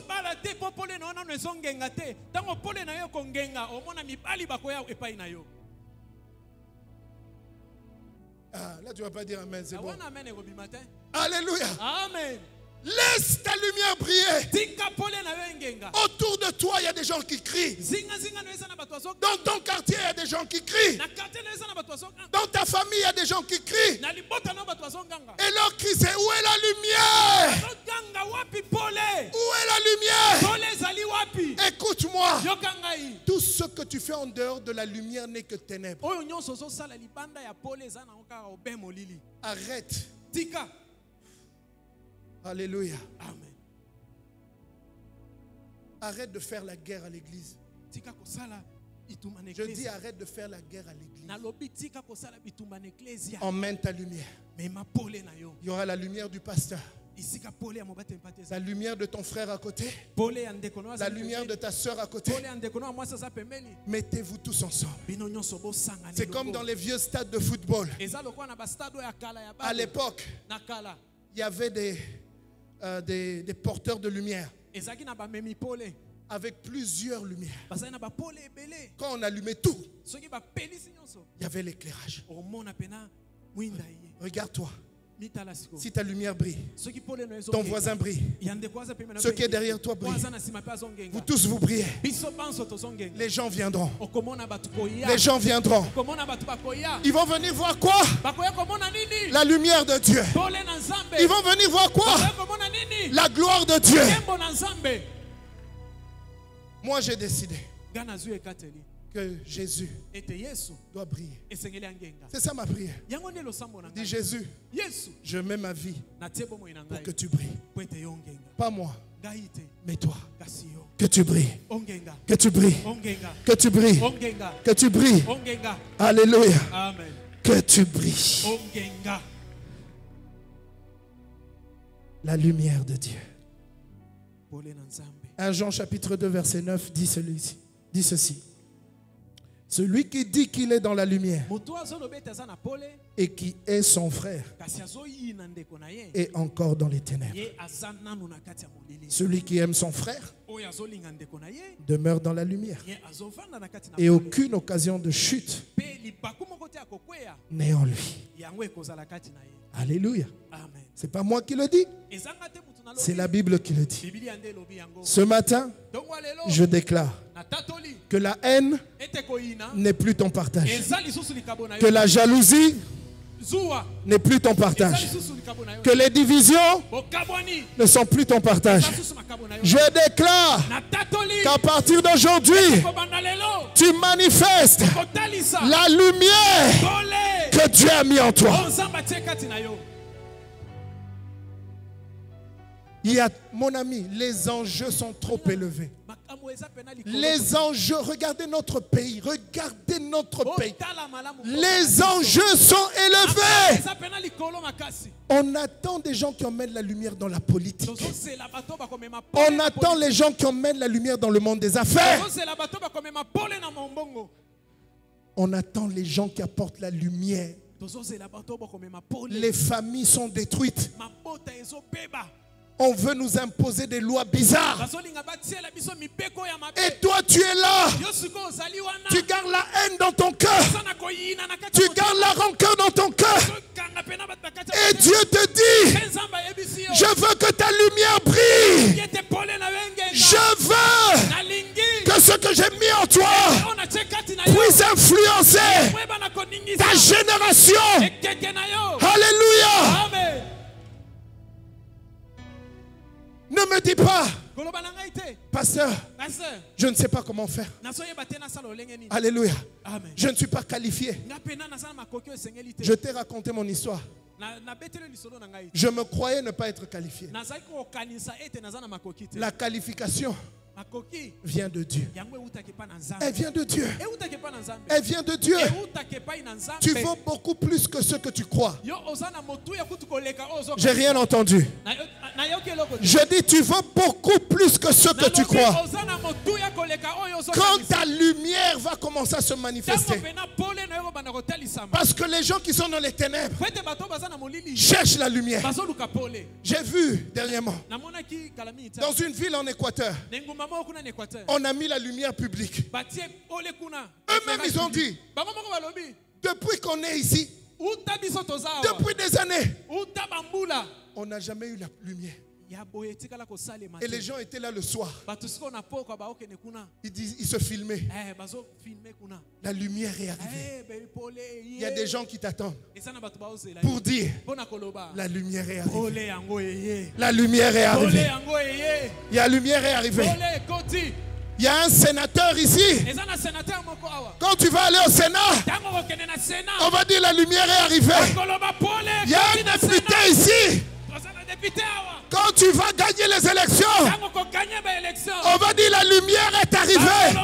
Ah, là tu ne vas pas dire amen, c'est bon. Alléluia. Amen. Laisse ta lumière briller. Autour de toi, il y a des gens qui crient. Dans ton quartier, il y a des gens qui crient. Dans ta famille, il y a des gens qui crient. Et leur cri, c'est où est la lumière? Où est la lumière? Écoute-moi. Tout ce que tu fais en dehors de la lumière n'est que ténèbres. Arrête. Alléluia. Amen. Arrête de faire la guerre à l'église. Je dis arrête de faire la guerre à l'église. Emmène ta lumière. Il y aura la lumière du pasteur, la lumière de ton frère à côté, la lumière de ta soeur à côté. Mettez-vous tous ensemble. C'est comme dans les vieux stades de football. À l'époque, il y avait des porteurs de lumière avec plusieurs lumières. Quand on allumait tout, il y avait l'éclairage. Regarde-toi. Si ta lumière brille, ton voisin brille, ce qui est derrière toi brille, vous tous vous brillez, les gens viendront. Les gens viendront. Ils vont venir voir quoi? La lumière de Dieu. Ils vont venir voir quoi? La gloire de Dieu. Moi j'ai décidé que Jésus doit briller. C'est ça ma prière. Dis Jésus, je mets ma vie pour que tu brilles. Pas moi, mais toi. Que tu brilles. Que tu brilles. Que tu brilles. Que tu brilles. Alléluia. Amen. Que tu brilles. La lumière de Dieu. 1 Jean chapitre 2 verset 9 dit ceci. Celui qui dit qu'il est dans la lumière et qui est son frère est encore dans les ténèbres. Celui qui aime son frère demeure dans la lumière et aucune occasion de chute n'est en lui. Alléluia. C'est pas moi qui le dis, c'est la Bible qui le dit. Ce matin, je déclare que la haine n'est plus ton partage, que la jalousie n'est plus ton partage, que les divisions ne sont plus ton partage. Je déclare qu'à partir d'aujourd'hui, tu manifestes la lumière que Dieu a mis en toi. Mon ami, les enjeux sont trop élevés. Les enjeux, regardez notre pays. Regardez notre pays. Les enjeux sont élevés. On attend des gens qui emmènent la lumière dans la politique. On attend les gens qui emmènent la lumière dans le monde des affaires. On attend les gens qui apportent la lumière Les familles sont détruites. On veut nous imposer des lois bizarres. Et toi, tu es là. Tu gardes la haine dans ton cœur. Tu gardes la rancœur dans ton cœur. Et Dieu te dit, je veux que ta lumière brille. Je veux que ce que j'ai mis en toi puisse influencer ta génération. Alléluia. Amen. Ne me dis pas, pasteur, je ne sais pas comment faire. Alléluia. Amen. Je ne suis pas qualifié. Je t'ai raconté mon histoire. Je me croyais ne pas être qualifié. La qualification vient de Dieu. Elle vient de Dieu. Elle vient de Dieu. Tu vaux beaucoup plus que ce que tu crois. J'ai rien entendu. Je dis tu vaux beaucoup plus que ce que tu crois. Quand ta lumière va commencer à se manifester. Parce que les gens qui sont dans les ténèbres cherchent la lumière. J'ai vu dernièrement dans une ville en Équateur, on a mis la lumière publique. Eux-mêmes ils ont dit, depuis qu'on est ici, depuis des années, on n'a jamais eu la lumière. Et les gens étaient là le soir. Ils se filmaient. La lumière est arrivée. Il y a des gens qui t'attendent pour dire la lumière est arrivée. La lumière est arrivée. La lumière est arrivée. Il y a un sénateur ici. Quand tu vas aller au Sénat, on va dire la lumière est arrivée. Il y a un député ici. Quand tu vas gagner les élections, on va dire la lumière est arrivée.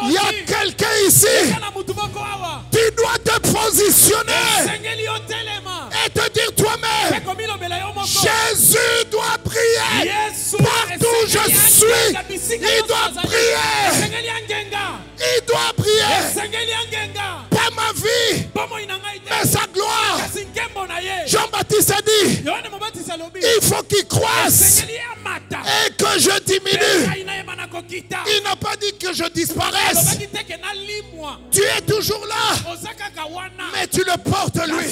Il y a quelqu'un ici. Tu dois te positionner et te dire toi-même, Jésus doit briller. Partout où je suis, il doit briller. Il doit briller. Pas ma vie, mais sa gloire. Jean-Baptiste a dit, il faut qu'il croisse et que je diminue. Il n'a pas dit que je disparaisse. Tu es toujours là, mais tu le portes lui.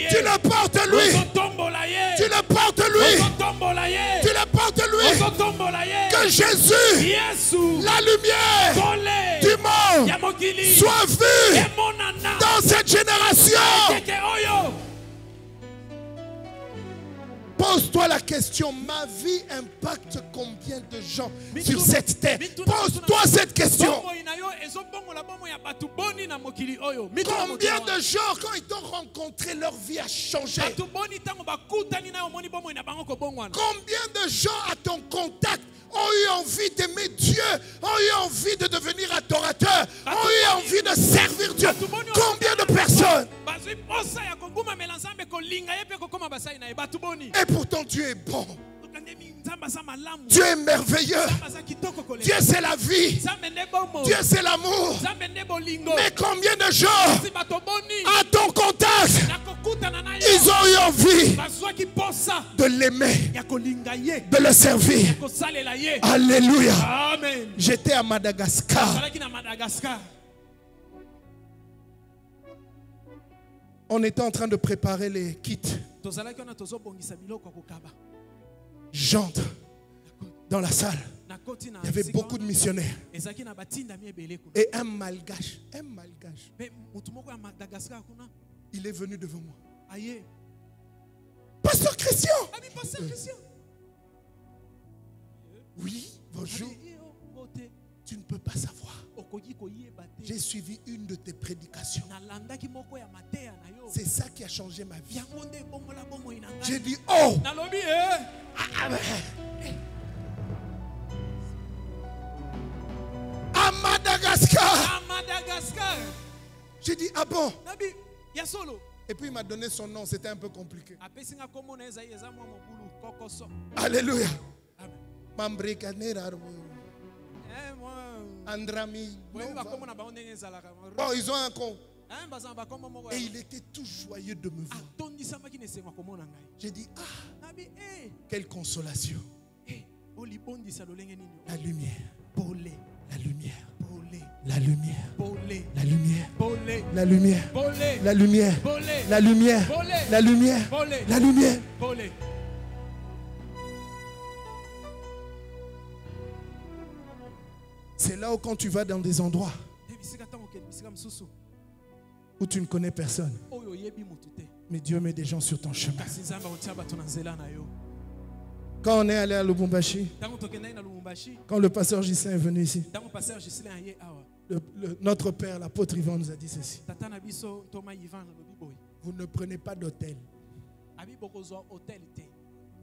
Tu le portes lui. Tu le portes lui. Tu le portes lui. Que Jésus, la lumière du monde, soit vu dans cette génération. Pose-toi la question, ma vie impacte combien de gens sur cette terre? Pose-toi cette question. Combien de gens, quand ils t'ont rencontré, leur vie a changé? Combien de gens à ton contact ont eu envie d'aimer Dieu, ont eu envie de devenir adorateurs, ont eu envie de servir Dieu? Combien de personnes? Et pourtant Dieu est bon. Dieu est merveilleux. Dieu c'est la vie. Dieu c'est l'amour. Mais combien de gens à ton contact, ils ont eu envie de l'aimer, de le servir? Alléluia. J'étais à Madagascar. On était en train de préparer les kits. J'entre dans la salle. Il y avait beaucoup de missionnaires. Et un malgache, il est venu devant moi. Pasteur Christian. Oui, bonjour. Tu ne peux pas savoir. J'ai suivi une de tes prédications. C'est ça qui a changé ma vie. J'ai dit, oh! À Madagascar! J'ai dit, ah bon? Et puis il m'a donné son nom, c'était un peu compliqué. Alléluia. Andrami. Bon, ils ont un con. Et il était tout joyeux de me voir. J'ai dit, ah, quelle consolation. La lumière. La lumière. La lumière. La lumière. La lumière. La lumière. La lumière. La lumière. La lumière. C'est là où quand tu vas dans des endroits où tu ne connais personne, mais Dieu met des gens sur ton chemin. Quand on est allé à Lubumbashi, quand le pasteur Gislain est venu ici, notre père, l'apôtre Ivan, nous a dit ceci: vous ne prenez pas d'hôtel.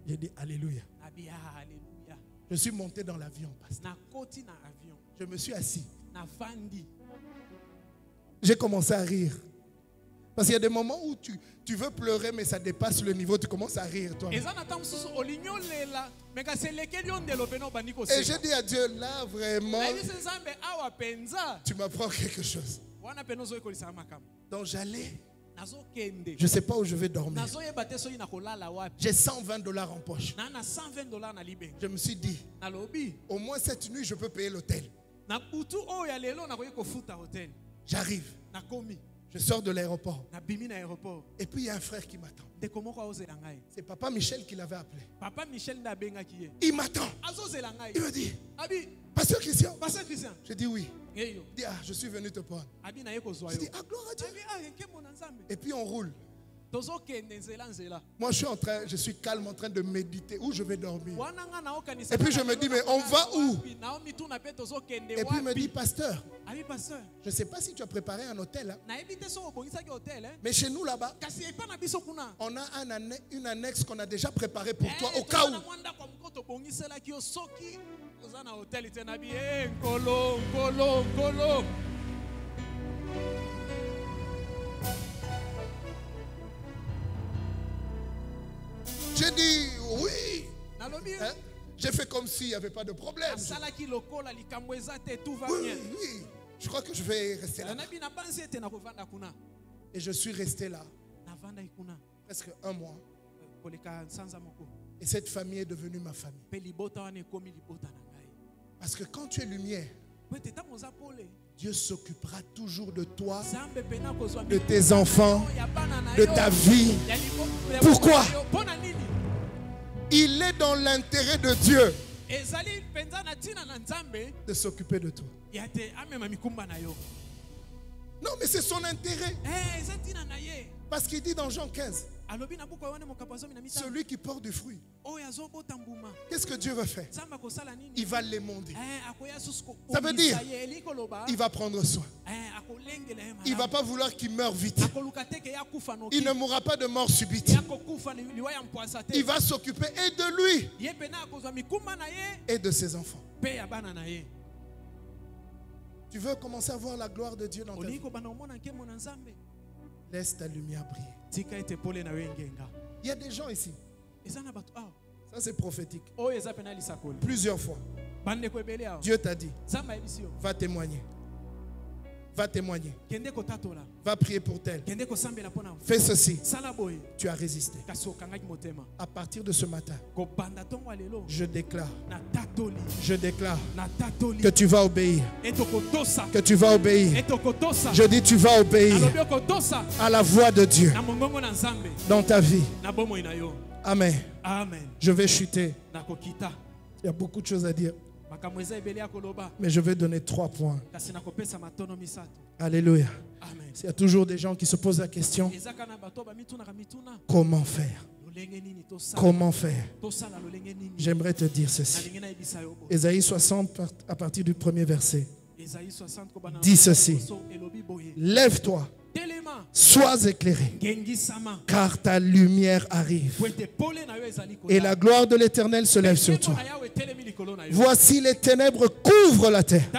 J'ai dit alléluia. Je suis monté dans l'avion, pasteur. Je me suis assis. J'ai commencé à rire. Parce qu'il y a des moments où tu veux pleurer, mais ça dépasse le niveau, tu commences à rire, toi. Et j'ai dit à Dieu, là, vraiment, tu m'apprends quelque chose. Donc j'allais, je ne sais pas où je vais dormir. J'ai $120 en poche. Je me suis dit, au moins cette nuit, je peux payer l'hôtel. J'arrive. Je sors de l'aéroport. Et puis il y a un frère qui m'attend. C'est Papa Michel qui l'avait appelé. Il m'attend. Il me dit, Pasteur Christian. Je dis oui. Il dit, ah, je suis venu te prendre. Je dis, ah, gloire à Dieu. Et puis on roule. Moi je suis calme en train de méditer où je vais dormir. Et puis je me dis, mais on va où? Et puis il me dit, pasteur, je ne sais pas si tu as préparé un hôtel, hein? Mais chez nous là-bas, on a une annexe qu'on a déjà préparée pour toi au cas où. J'ai dit oui. Hein? J'ai fait comme s'il n'y avait pas de problème. Oui. Je crois que je vais rester là. Et je suis resté là presque un mois. Et cette famille est devenue ma famille. Parce que quand tu es lumière, Dieu s'occupera toujours de toi, de tes enfants, de ta vie. Pourquoi? Il est dans l'intérêt de Dieu de s'occuper de toi. Non, mais c'est son intérêt. Parce qu'il dit dans Jean 15, celui qui porte du fruit, qu'est-ce que Dieu va faire? Il va l'émonder. Ça veut dire, il va prendre soin. Il ne va pas vouloir qu'il meure vite. Il ne mourra pas de mort subite. Il va s'occuper et de lui et de ses enfants. Tu veux commencer à voir la gloire de Dieu dans ta vie? Laisse ta lumière briller. Il y a des gens ici. Ça c'est prophétique. Plusieurs fois. Dieu t'a dit, va témoigner. Va témoigner. Va prier pour tel. Fais ceci. Tu as résisté. À partir de ce matin, je déclare que tu vas obéir. Que tu vas obéir. Je dis tu vas obéir à la voix de Dieu dans ta vie. Amen. Je vais chuter. Il y a beaucoup de choses à dire. Mais je vais donner 3 points. Alléluia. Il y a toujours des gens qui se posent la question, comment faire? Comment faire? J'aimerais te dire ceci. Ésaïe 60 à partir du 1er verset dit ceci: lève-toi, sois éclairé, car ta lumière arrive et la gloire de l'Éternel se lève sur toi. Voici les ténèbres couvrent la terre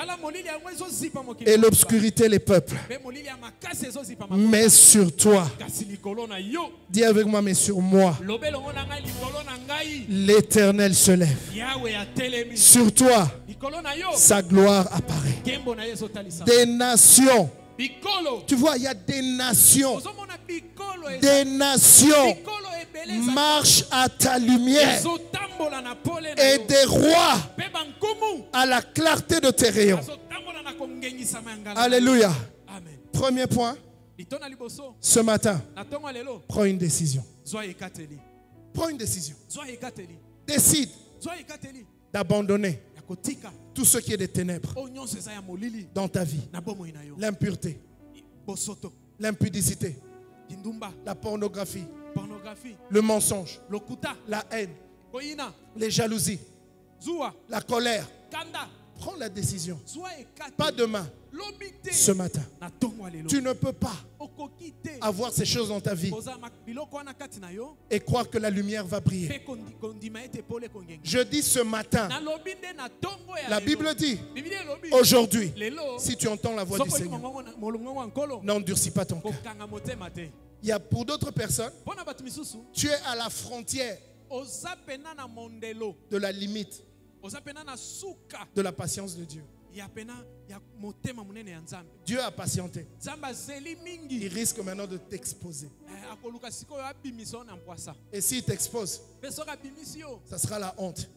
et l'obscurité les peuples. Mais sur toi, dis avec moi, mais sur moi, l'Éternel se lève. Sur toi, sa gloire apparaît. Des nations Tu vois, il y a des nations. Des nations marchent à ta lumière. Et des rois à la clarté de tes rayons. Alléluia. Premier point. Ce matin, prends une décision. Prends une décision. Décide d'abandonner tout ce qui est des ténèbres dans ta vie. L'impureté, l'impudicité, la pornographie, le mensonge, la haine, les jalousies, la colère. Prends la décision. Pas demain. Ce matin. Tu ne peux pas avoir ces choses dans ta vie et croire que la lumière va briller. Je dis ce matin. La Bible dit aujourd'hui, si tu entends la voix du Seigneur, n'endurcis pas ton cœur. Il y a pour d'autres personnes, tu es à la frontière de la limite de la patience de Dieu. Dieu a patienté. Il risque maintenant de t'exposer. Et s'il t'expose, ça sera la honte.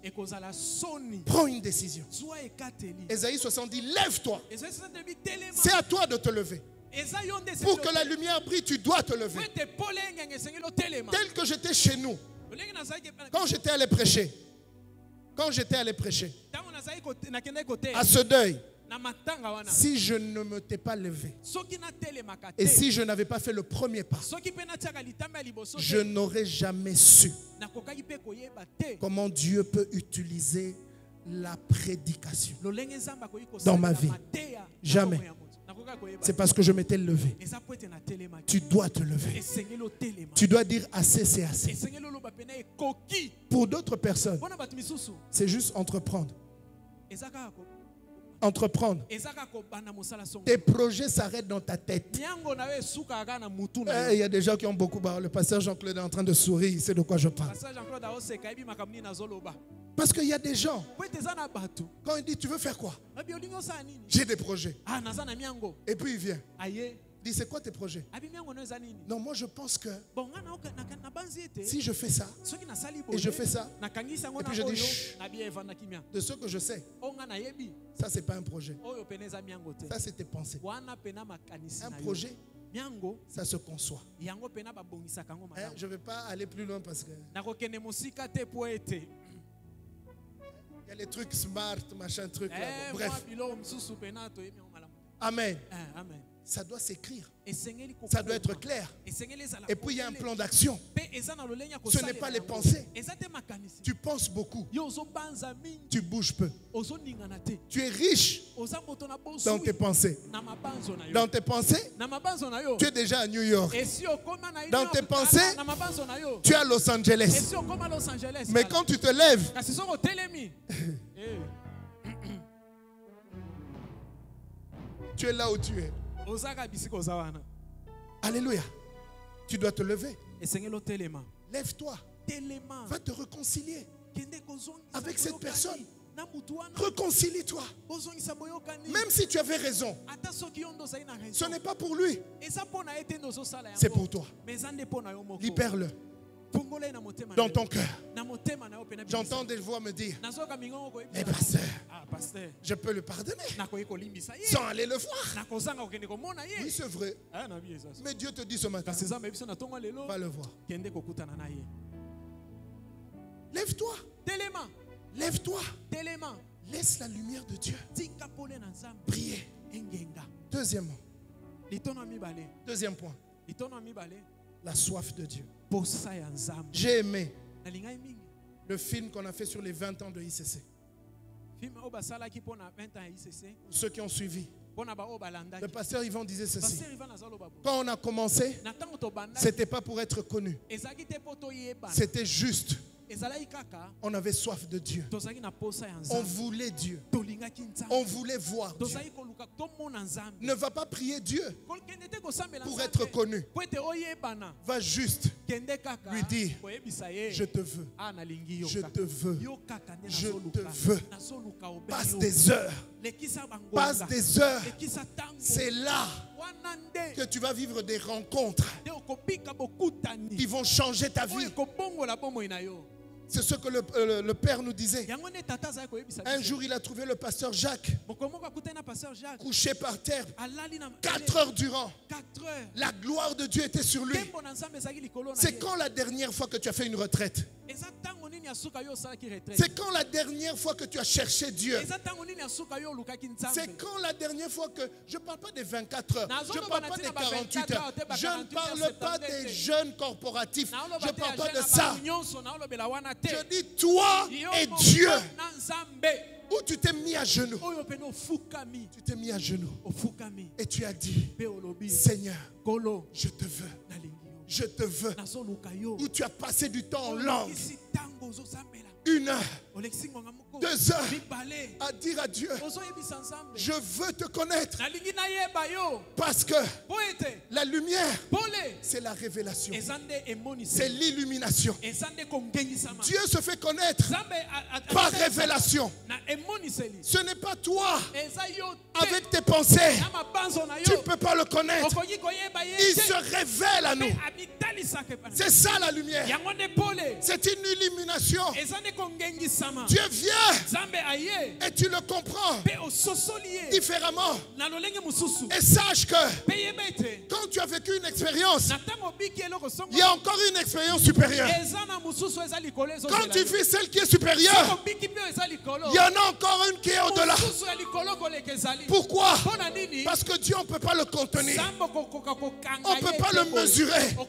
Prends une décision. Ésaïe 70, lève-toi. C'est à toi de te lever. Pour que la lumière brille, tu dois te lever. Tel que j'étais chez nous, quand j'étais allé prêcher, à ce deuil, si je ne me t'ai pas levé et si je n'avais pas fait le premier pas, je n'aurais jamais su comment Dieu peut utiliser la prédication dans ma vie. Jamais. C'est parce que je m'étais levé. Tu dois te lever. Tu dois dire assez, c'est assez. Pour d'autres personnes, c'est juste entreprendre. Entreprendre. Tes projets s'arrêtent dans ta tête. Il y a des gens qui ont beaucoup parlé. Le pasteur Jean-Claude est en train de sourire. Il sait de quoi je parle. Parce qu'il y a des gens, quand il dit tu veux faire quoi? J'ai des projets. Et puis il vient. Il dit c'est quoi tes projets? Non, moi je pense que si je fais ça et je fais ça et puis je dis chut, de ce que je sais, ça c'est pas un projet, ça c'est tes pensées. Un projet, ça se conçoit. Je ne vais pas aller plus loin parce que il y a les trucs smart, machin truc là. Bon, bref. Amen. Ça doit s'écrire. Ça doit être clair. Et puis il y a un plan d'action. Ce n'est pas les pensées. Tu penses beaucoup. Tu bouges peu. Tu es riche dans tes pensées. Dans tes pensées, tu es déjà à New York. Dans tes pensées, tu es à Los Angeles. Mais quand tu te lèves, tu es là où tu es. Alléluia. Tu dois te lever. Lève-toi. Va te réconcilier avec cette personne. Réconcilie-toi. Même si tu avais raison, ce n'est pas pour lui. C'est pour toi. Libère-le dans ton cœur. J'entends des voix me dire mais pasteur, je peux le pardonner sans aller le voir. Oui, c'est vrai. Mais Dieu te dit ce matin, va le voir. Lève-toi. Lève-toi. Laisse la lumière de Dieu briller. Deuxièmement. Deuxième point. La soif de Dieu. J'ai aimé le film qu'on a fait sur les 20 ans de ICC. Pour ceux qui ont suivi, le pasteur Yvan disait ceci. Quand on a commencé, ce n'était pas pour être connu. C'était juste. On avait soif de Dieu. On voulait Dieu. On voulait voir Dieu. Ne va pas prier Dieu pour être connu. Va juste lui dis, je te veux, je te veux, je te veux. Passe des heures, c'est là que tu vas vivre des rencontres qui vont changer ta vie. C'est ce que le père nous disait. Un jour, il a trouvé le pasteur Jacques couché par terre 4 heures durant. La gloire de Dieu était sur lui. C'est quand la dernière fois que tu as fait une retraite? C'est quand la dernière fois que tu as cherché Dieu? C'est quand la dernière fois que... Je ne parle pas des 24 heures. Je ne parle pas des 48 heures. Je ne parle pas des jeûnes corporatifs. Je ne parle pas de ça. Je dis toi et Dieu. Où tu t'es mis à genoux. Tu t'es mis à genoux. Et tu as dit, Seigneur, je te veux. Je te veux. Où tu as passé du temps en langue. 1 heure, 2 heures à dire à Dieu, je veux te connaître. Parce que la lumière, c'est la révélation. C'est l'illumination. Dieu se fait connaître par révélation. Ce n'est pas toi. Avec tes pensées, tu ne peux pas le connaître. Il se révèle à nous. C'est ça la lumière. C'est une illumination. Dieu vient et tu le comprends différemment. Et sache que quand tu as vécu une expérience, il y a encore une expérience supérieure. Quand tu vis celle qui est supérieure, il y en a encore une qui est au-delà. Pourquoi? Parce que Dieu, on ne peut pas le contenir. On ne peut pas le mesurer. On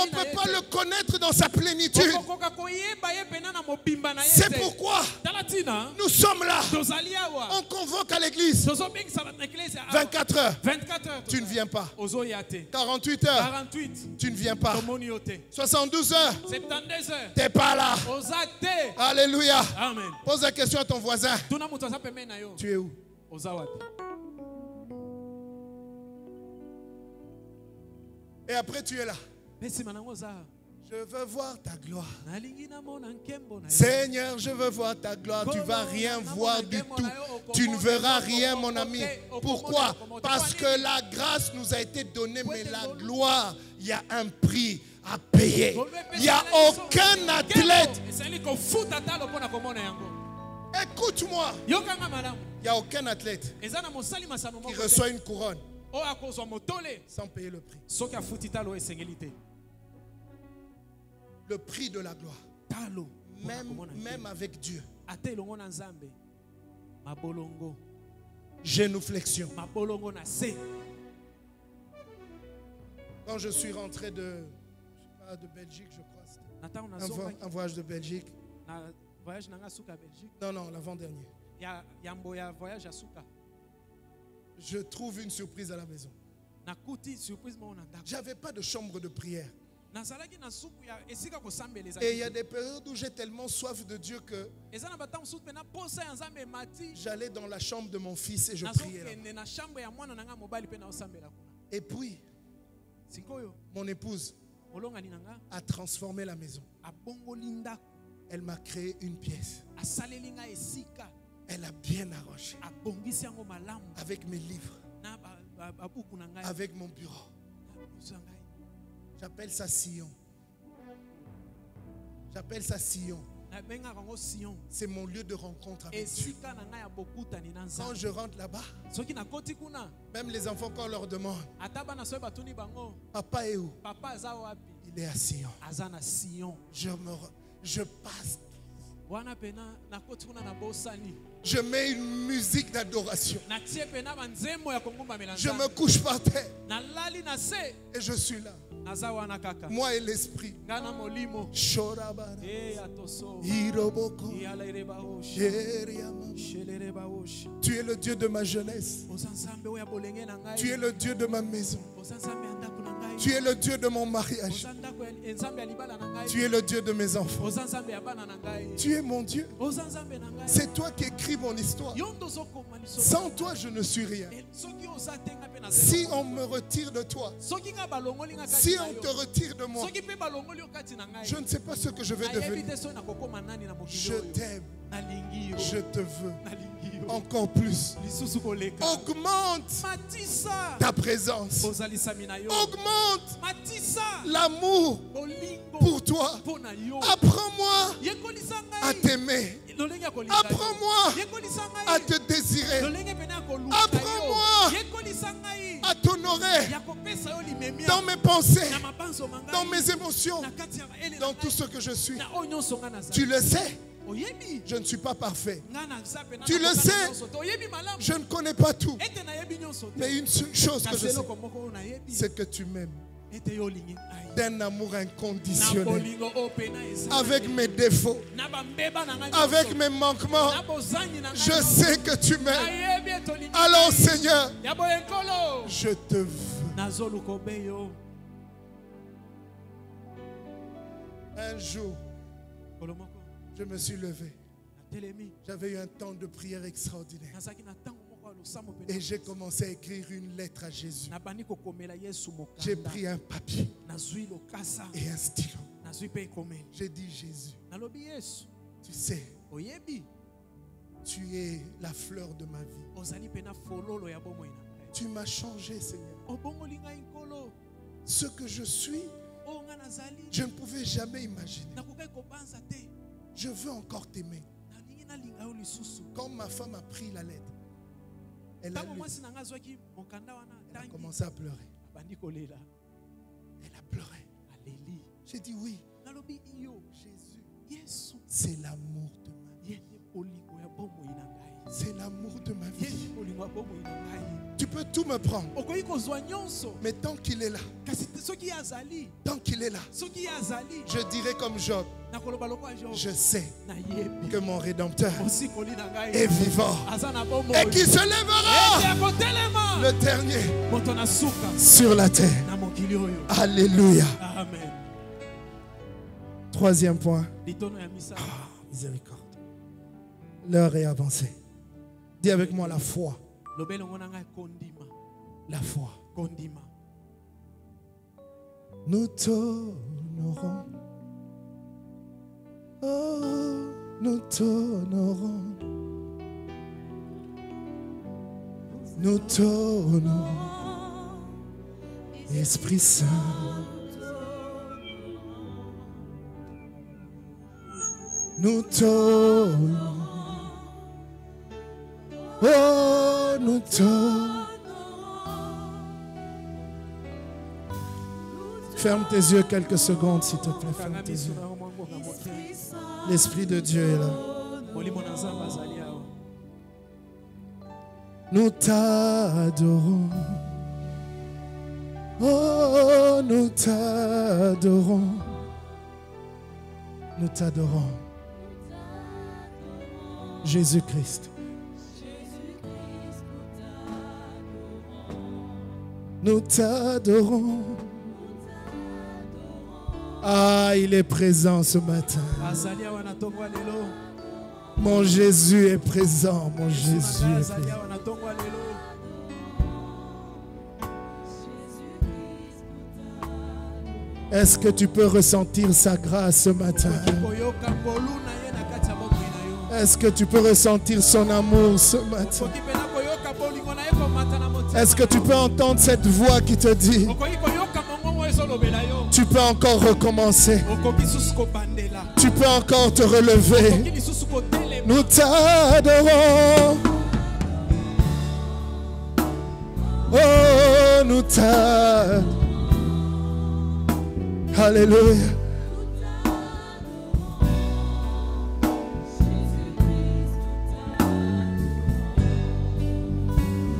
ne peut pas le connaître dans sa plénitude. C'est pourquoi nous sommes là. On convoque à l'église 24 heures. Tu ne viens pas. 48 heures. Tu ne viens pas. 72 heures. Tu n'es pas là. Alléluia. Pose la question à ton voisin. Tu es où? Et après tu es là. Je veux voir ta gloire. Seigneur, je veux voir ta gloire. Tu ne vas rien voir du tout. Tu ne verras rien, mon ami. Pourquoi? Parce que la grâce nous a été donnée, mais la gloire, il y a un prix à payer. Il n'y a aucun athlète. Écoute-moi. Il n'y a aucun athlète qui reçoit une couronne sans payer le prix. Le prix de la gloire. Même avec Dieu. Génuflexion. Quand je suis rentré de Belgique, je crois. Un voyage de Belgique. Non, l'avant-dernier. Je trouve une surprise à la maison. J'avais pas de chambre de prière. Et il y a des périodes où j'ai tellement soif de Dieu que j'allais dans la chambre de mon fils et je priais là. Et puis, mon épouse a transformé la maison. Elle m'a créé une pièce. Elle a bien arrangé. Avec mes livres. Avec mon bureau. J'appelle ça Sion. J'appelle ça Sion. C'est mon lieu de rencontre avec Dieu. Quand je rentre là-bas, même les enfants, quand on leur demande, papa est où? Il est à Sion. Je passe. Je mets une musique d'adoration. Je me couche par terre. Et je suis là. Moi et l'esprit. Tu es le Dieu de ma jeunesse. Tu es le Dieu de ma maison. Tu es le Dieu de mon mariage. Tu es le Dieu de mes enfants. Tu es mon Dieu. C'est toi qui écris mon histoire. Sans toi, je ne suis rien. Si on me retire de toi, si on te retire de moi, je ne sais pas ce que je vais devenir. Je t'aime. Je te veux encore plus. Augmente ta présence. Augmente l'amour pour toi. Apprends-moi à t'aimer. Apprends-moi à te désirer. Apprends-moi à t'honorer dans mes pensées, dans mes émotions, dans tout ce que je suis. Tu le sais. Je ne suis pas parfait. Tu le sais. Je ne connais pas tout. Mais une seule chose que je sais, c'est que tu m'aimes d'un amour inconditionnel. Avec mes défauts, avec mes manquements, je sais que tu m'aimes. Alors Seigneur, je te veux. Un jour, je me suis levé. J'avais eu un temps de prière extraordinaire. Et j'ai commencé à écrire une lettre à Jésus. J'ai pris un papier et un stylo. J'ai dit, Jésus, tu sais, tu es la fleur de ma vie. Tu m'as changé, Seigneur. Ce que je suis, je ne pouvais jamais imaginer. Je veux encore t'aimer. Quand ma femme a pris la lettre, elle a commencé à pleurer. Elle a pleuré. J'ai dit oui. Jésus, c'est l'amour de ma vie. C'est l'amour de ma vie. Tu peux tout me prendre. Mais tant qu'il est là, tant qu'il est là, je dirai comme Job, je sais que mon Rédempteur est vivant et qu'il se lèvera le dernier sur la terre. Alléluia. Amen. Troisième point. Miséricorde. L'heure est avancée. Dis avec moi la foi. La foi. Nous t'honorons. Oh, nous t'honorons. Nous t'honorons. Esprit Saint. Nous t'honorons. Oh, nous t'honorons. Ferme tes yeux quelques secondes, s'il te plaît. Ferme tes yeux. L'Esprit de Dieu est là. Nous t'adorons. Oh, nous t'adorons. Nous t'adorons. Jésus-Christ. Nous t'adorons. Ah, il est présent ce matin. Mon Jésus est présent. Mon Jésus est présent. Est-ce que tu peux ressentir sa grâce ce matin? Est-ce que tu peux ressentir son amour ce matin? Est-ce que tu peux entendre cette voix qui te dit, tu peux encore recommencer. Tu peux encore te relever. Nous t'adorons. Oh, nous t'adorons. Alléluia.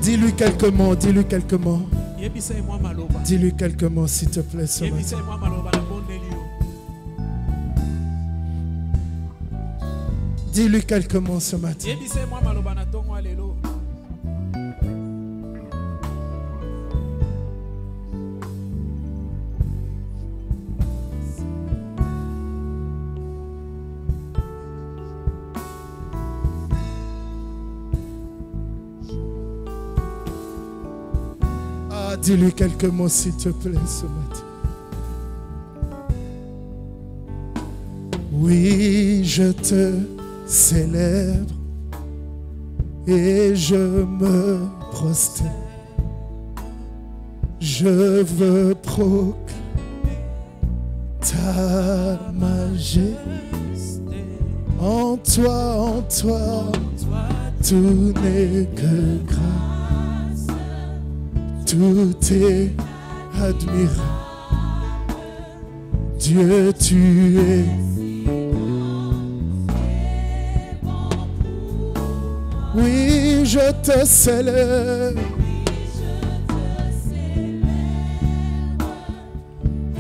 Dis-lui quelques mots, dis-lui quelques mots. Dis-lui quelques mots, s'il te plaît, ce matin. Dis-lui quelques mots ce matin. Dis-lui quelques mots, s'il te plaît, ce matin. Oui, je te célèbre et je me prosterne. Je veux proclamer ta majesté. En toi, tout n'est que grâce. Tout est admirable. Dieu, tu es. Oui, je te célèbre.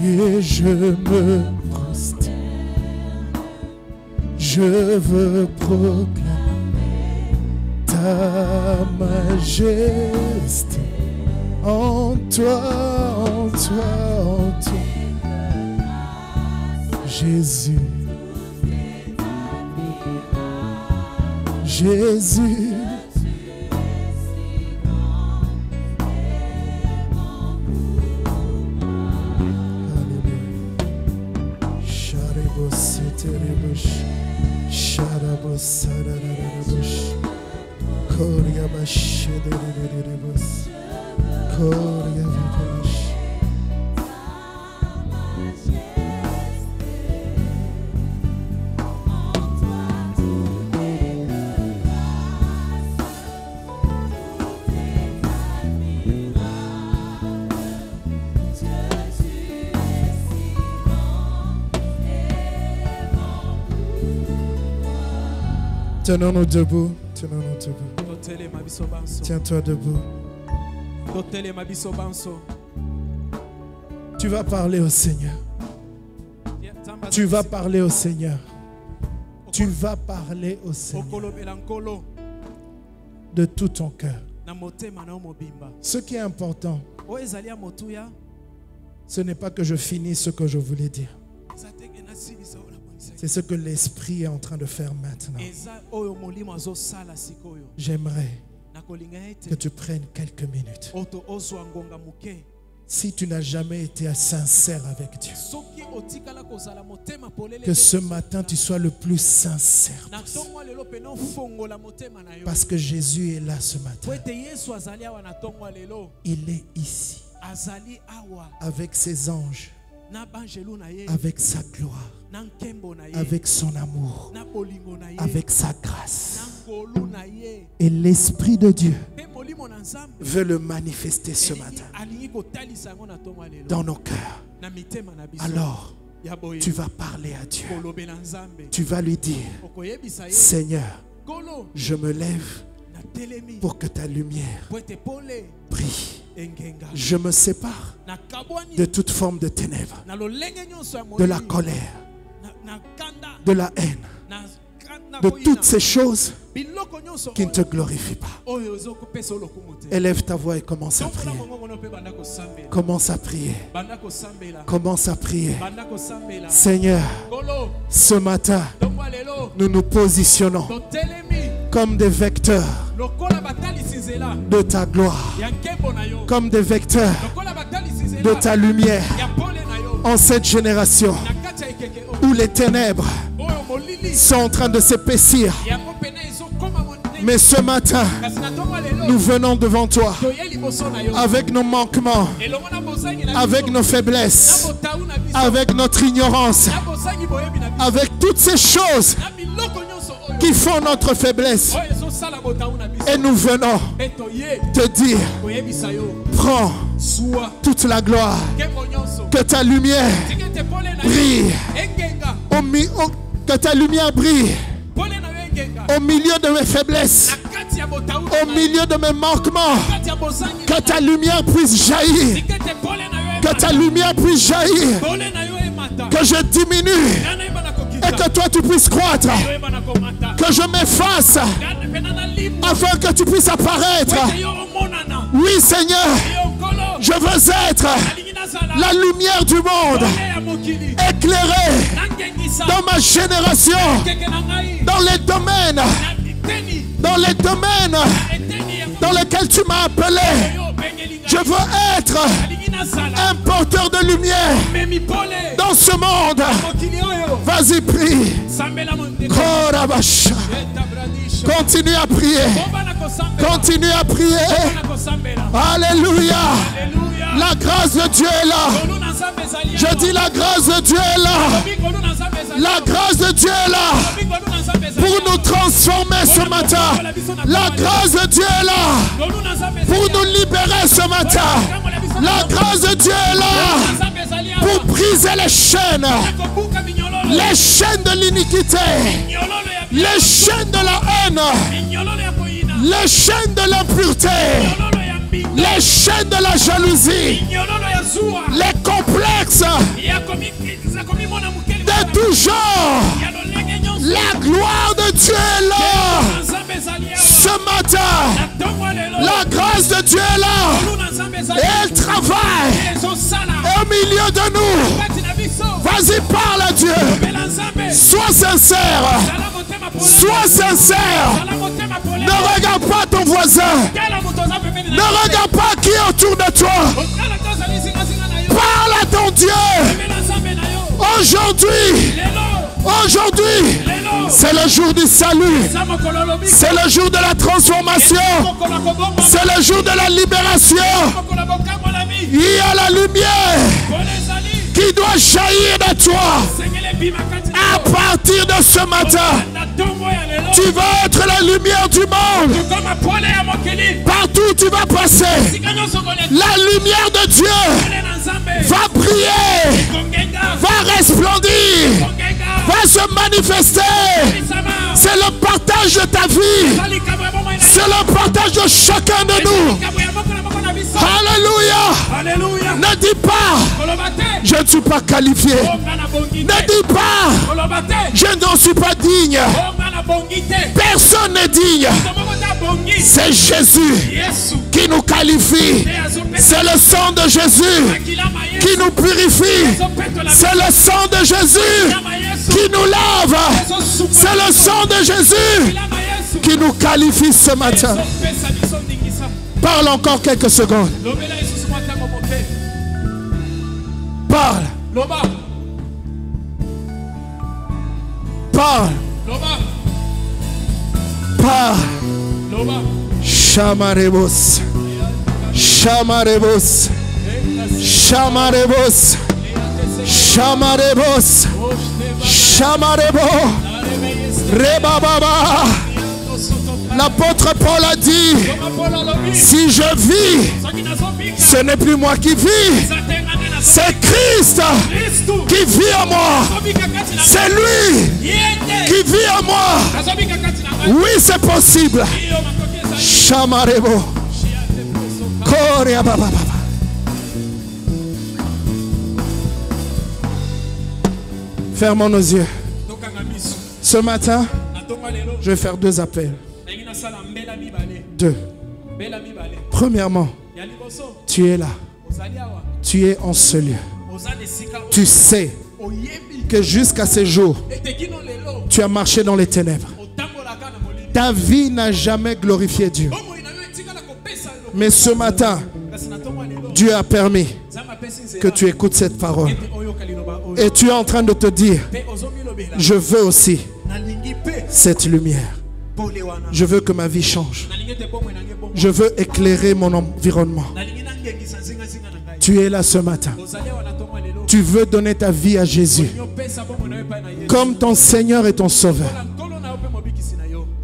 Et je me prosterne. Je veux proclamer ta majesté. En toi, Jésus. Jésus. Tenons-nous debout. Tenons-nous debout. Tiens-toi debout. Tu vas parler au Seigneur. Tu vas parler au Seigneur. Tu vas parler au Seigneur. De tout ton cœur. Ce qui est important, ce n'est pas que je finisse ce que je voulais dire. C'est ce que l'Esprit est en train de faire maintenant. J'aimerais que tu prennes quelques minutes. Si tu n'as jamais été sincère avec Dieu, que ce matin tu sois le plus sincère possible. Parce que Jésus est là ce matin. Il est ici avec ses anges, avec sa gloire, avec son amour, avec sa grâce. Et l'Esprit de Dieu veut le manifester ce matin dans nos cœurs. Alors, tu vas parler à Dieu. Tu vas lui dire: Seigneur, je me lève pour que ta lumière brille. Je me sépare de toute forme de ténèbres, de la colère, de la haine, de toutes ces choses qui ne te glorifient pas. Élève ta voix et commence à prier. Commence à prier. Commence à prier. Seigneur, ce matin, nous nous positionnons comme des vecteurs de ta gloire, comme des vecteurs de ta lumière en cette génération où les ténèbres sont en train de s'épaissir. Mais ce matin, nous venons devant toi avec nos manquements, avec nos faiblesses, avec notre ignorance, avec toutes ces choses qui font notre faiblesse. Et nous venons te dire: prends toute la gloire, que ta lumière brille, que ta lumière brille au milieu de mes faiblesses, au milieu de mes manquements, que ta lumière puisse jaillir, que ta lumière puisse jaillir, que je diminue et que toi tu puisses croître, que je m'efface afin que tu puisses apparaître. Oui Seigneur, je veux être la lumière du monde, éclairée dans ma génération, dans les domaines dans lesquels tu m'as appelé. Je veux être un porteur de lumière dans ce monde. Vas-y, prie. Continue à prier. Continue à prier. Alléluia. La grâce de Dieu est là. Je dis la grâce de Dieu est là. La grâce de Dieu est là pour nous transformer ce matin. La grâce de Dieu est là pour nous libérer ce matin. La grâce de Dieu est là pour briser les chaînes de l'iniquité, les chaînes de la haine, les chaînes de l'impureté, les chaînes de la jalousie, les complexes de tout genre. La gloire de Dieu est là. Ce matin, la grâce de Dieu est là. Et elle travaille au milieu de nous. Vas-y, parle à Dieu. Sois sincère. Sois sincère. Ne regarde pas ton voisin. Ne regarde pas qui est autour de toi. Parle à ton Dieu. Aujourd'hui, c'est le jour du salut. C'est le jour de la transformation. C'est le jour de la libération. Il y a la lumière qui doit jaillir de toi. À partir de ce matin, tu vas être la lumière du monde. Partout où tu vas passer, la lumière de Dieu va briller, va resplendir, va se manifester. C'est le partage de ta vie. C'est le partage de chacun de nous. Alléluia. Ne dis pas, je ne suis pas qualifié. Ne dis pas, je n'en suis pas digne. Personne n'est digne. C'est Jésus qui nous qualifie. C'est le sang de Jésus qui nous purifie. C'est le sang de Jésus qui nous lave. C'est le sang de Jésus qui nous qualifie ce matin. Parle encore quelques secondes. Parle. Parle. Parle. Chamarebos. Chamarebos. Chamarebos. Chamarebos. Chamarebo. Rebababa. L'apôtre Paul a dit, si je vis, ce n'est plus moi qui vis, c'est Christ qui vit en moi. C'est lui qui vit en moi. Oui, c'est possible. Chamarebo. Korea baba. Fermons nos yeux. Ce matin, je vais faire deux appels. Deux. Premièrement, tu es là. Tu es en ce lieu. Tu sais que jusqu'à ce jour, tu as marché dans les ténèbres. Ta vie n'a jamais glorifié Dieu. Mais ce matin, Dieu a permis que tu écoutes cette parole. Et tu es en train de te dire, je veux aussi cette lumière. Je veux que ma vie change. Je veux éclairer mon environnement. Tu es là ce matin. Tu veux donner ta vie à Jésus comme ton Seigneur et ton Sauveur.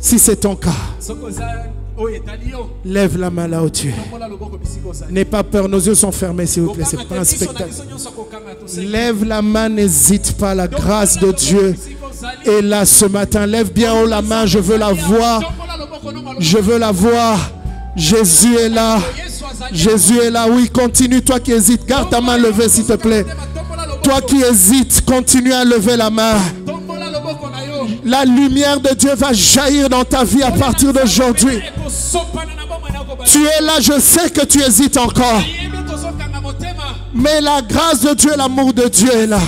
Si c'est ton cas, lève la main là où tu es. N'aie pas peur, nos yeux sont fermés s'il vous plaît, c'est pas un spectacle. Lève la main, n'hésite pas, la grâce de Dieu est là ce matin. Lève bien haut la main, je veux la voir. Je veux la voir. Jésus est là. Jésus est là. Oui, continue, toi qui hésites, garde ta main levée s'il te plaît. Toi qui hésites, continue à lever la main. La lumière de Dieu va jaillir dans ta vie à partir d'aujourd'hui. Tu es là, je sais que tu hésites encore. Mais la grâce de Dieu, l'amour de Dieu est là.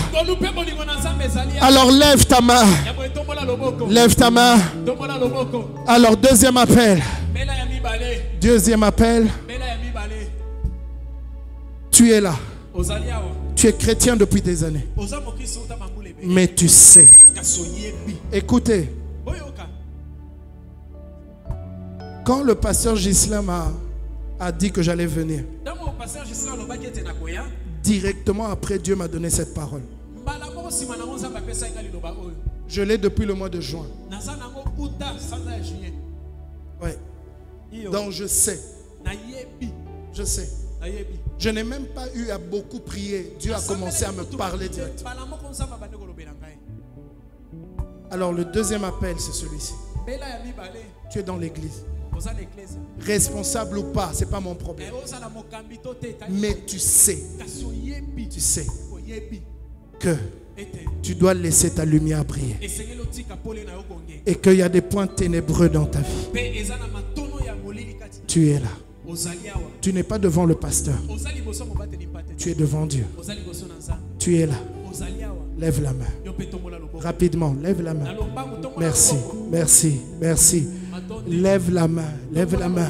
Alors lève ta main. Lève ta main. Alors deuxième appel. Deuxième appel. Tu es là. Tu es chrétien depuis des années. Mais tu sais. Écoutez. Quand le pasteur Ghislain a dit que j'allais venir, directement après, Dieu m'a donné cette parole. Je l'ai depuis le mois de juin. Ouais. Donc je sais. Je sais. Je n'ai même pas eu à beaucoup prier. Dieu a commencé à me parler directement. Alors le deuxième appel, c'est celui-ci. Tu es dans l'église. Responsable ou pas, ce n'est pas mon problème. Mais tu sais que tu dois laisser ta lumière briller. Et qu'il y a des points ténébreux dans ta vie. Tu es là. Tu n'es pas devant le pasteur. Tu es devant Dieu. Tu es là. Lève la main. Rapidement, lève la main. Merci, merci, merci. Lève la main, lève la main.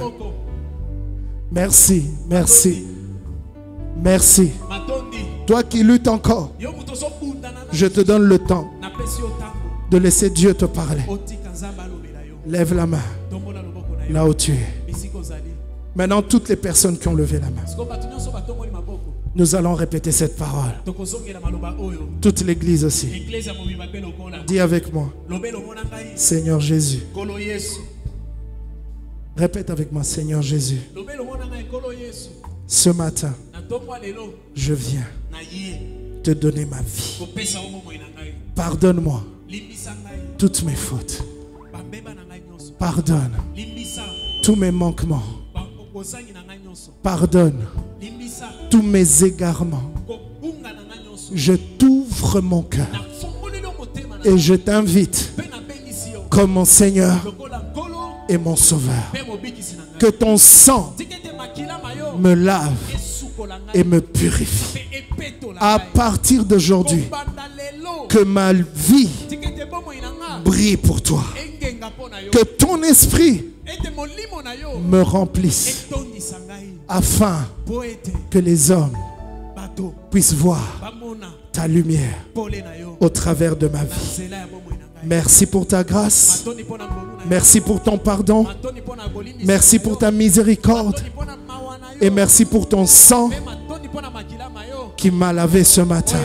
Merci, merci. Merci. Toi qui luttes encore, je te donne le temps de laisser Dieu te parler. Lève la main là où tu es. Maintenant, toutes les personnes qui ont levé la main, nous allons répéter cette parole. Toute l'église aussi. Dis avec moi. Seigneur Jésus. Répète avec moi. Seigneur Jésus. Ce matin, je viens te donner ma vie. Pardonne-moi toutes mes fautes. Pardonne tous mes manquements. Pardonne tous mes égarements. Je t'ouvre mon cœur et je t'invite comme mon Seigneur et mon Sauveur. Que ton sang me lave et me purifie. À partir d'aujourd'hui, que ma vie brille pour toi. Que ton esprit me remplisse afin que les hommes puissent voir ta lumière au travers de ma vie. Merci pour ta grâce. Merci pour ton pardon. Merci pour ta miséricorde. Et merci pour ton sang qui m'a lavé ce matin.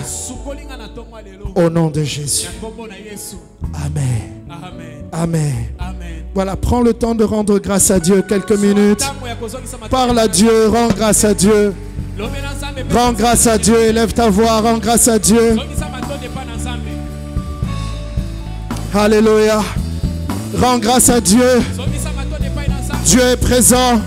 Au nom de Jésus. Amen. Amen. Voilà, prends le temps de rendre grâce à Dieu quelques minutes. Parle à Dieu, rends grâce à Dieu. Rends grâce à Dieu, élève ta voix, rends grâce à Dieu. Alléluia. Rends grâce à Dieu. Dieu est présent.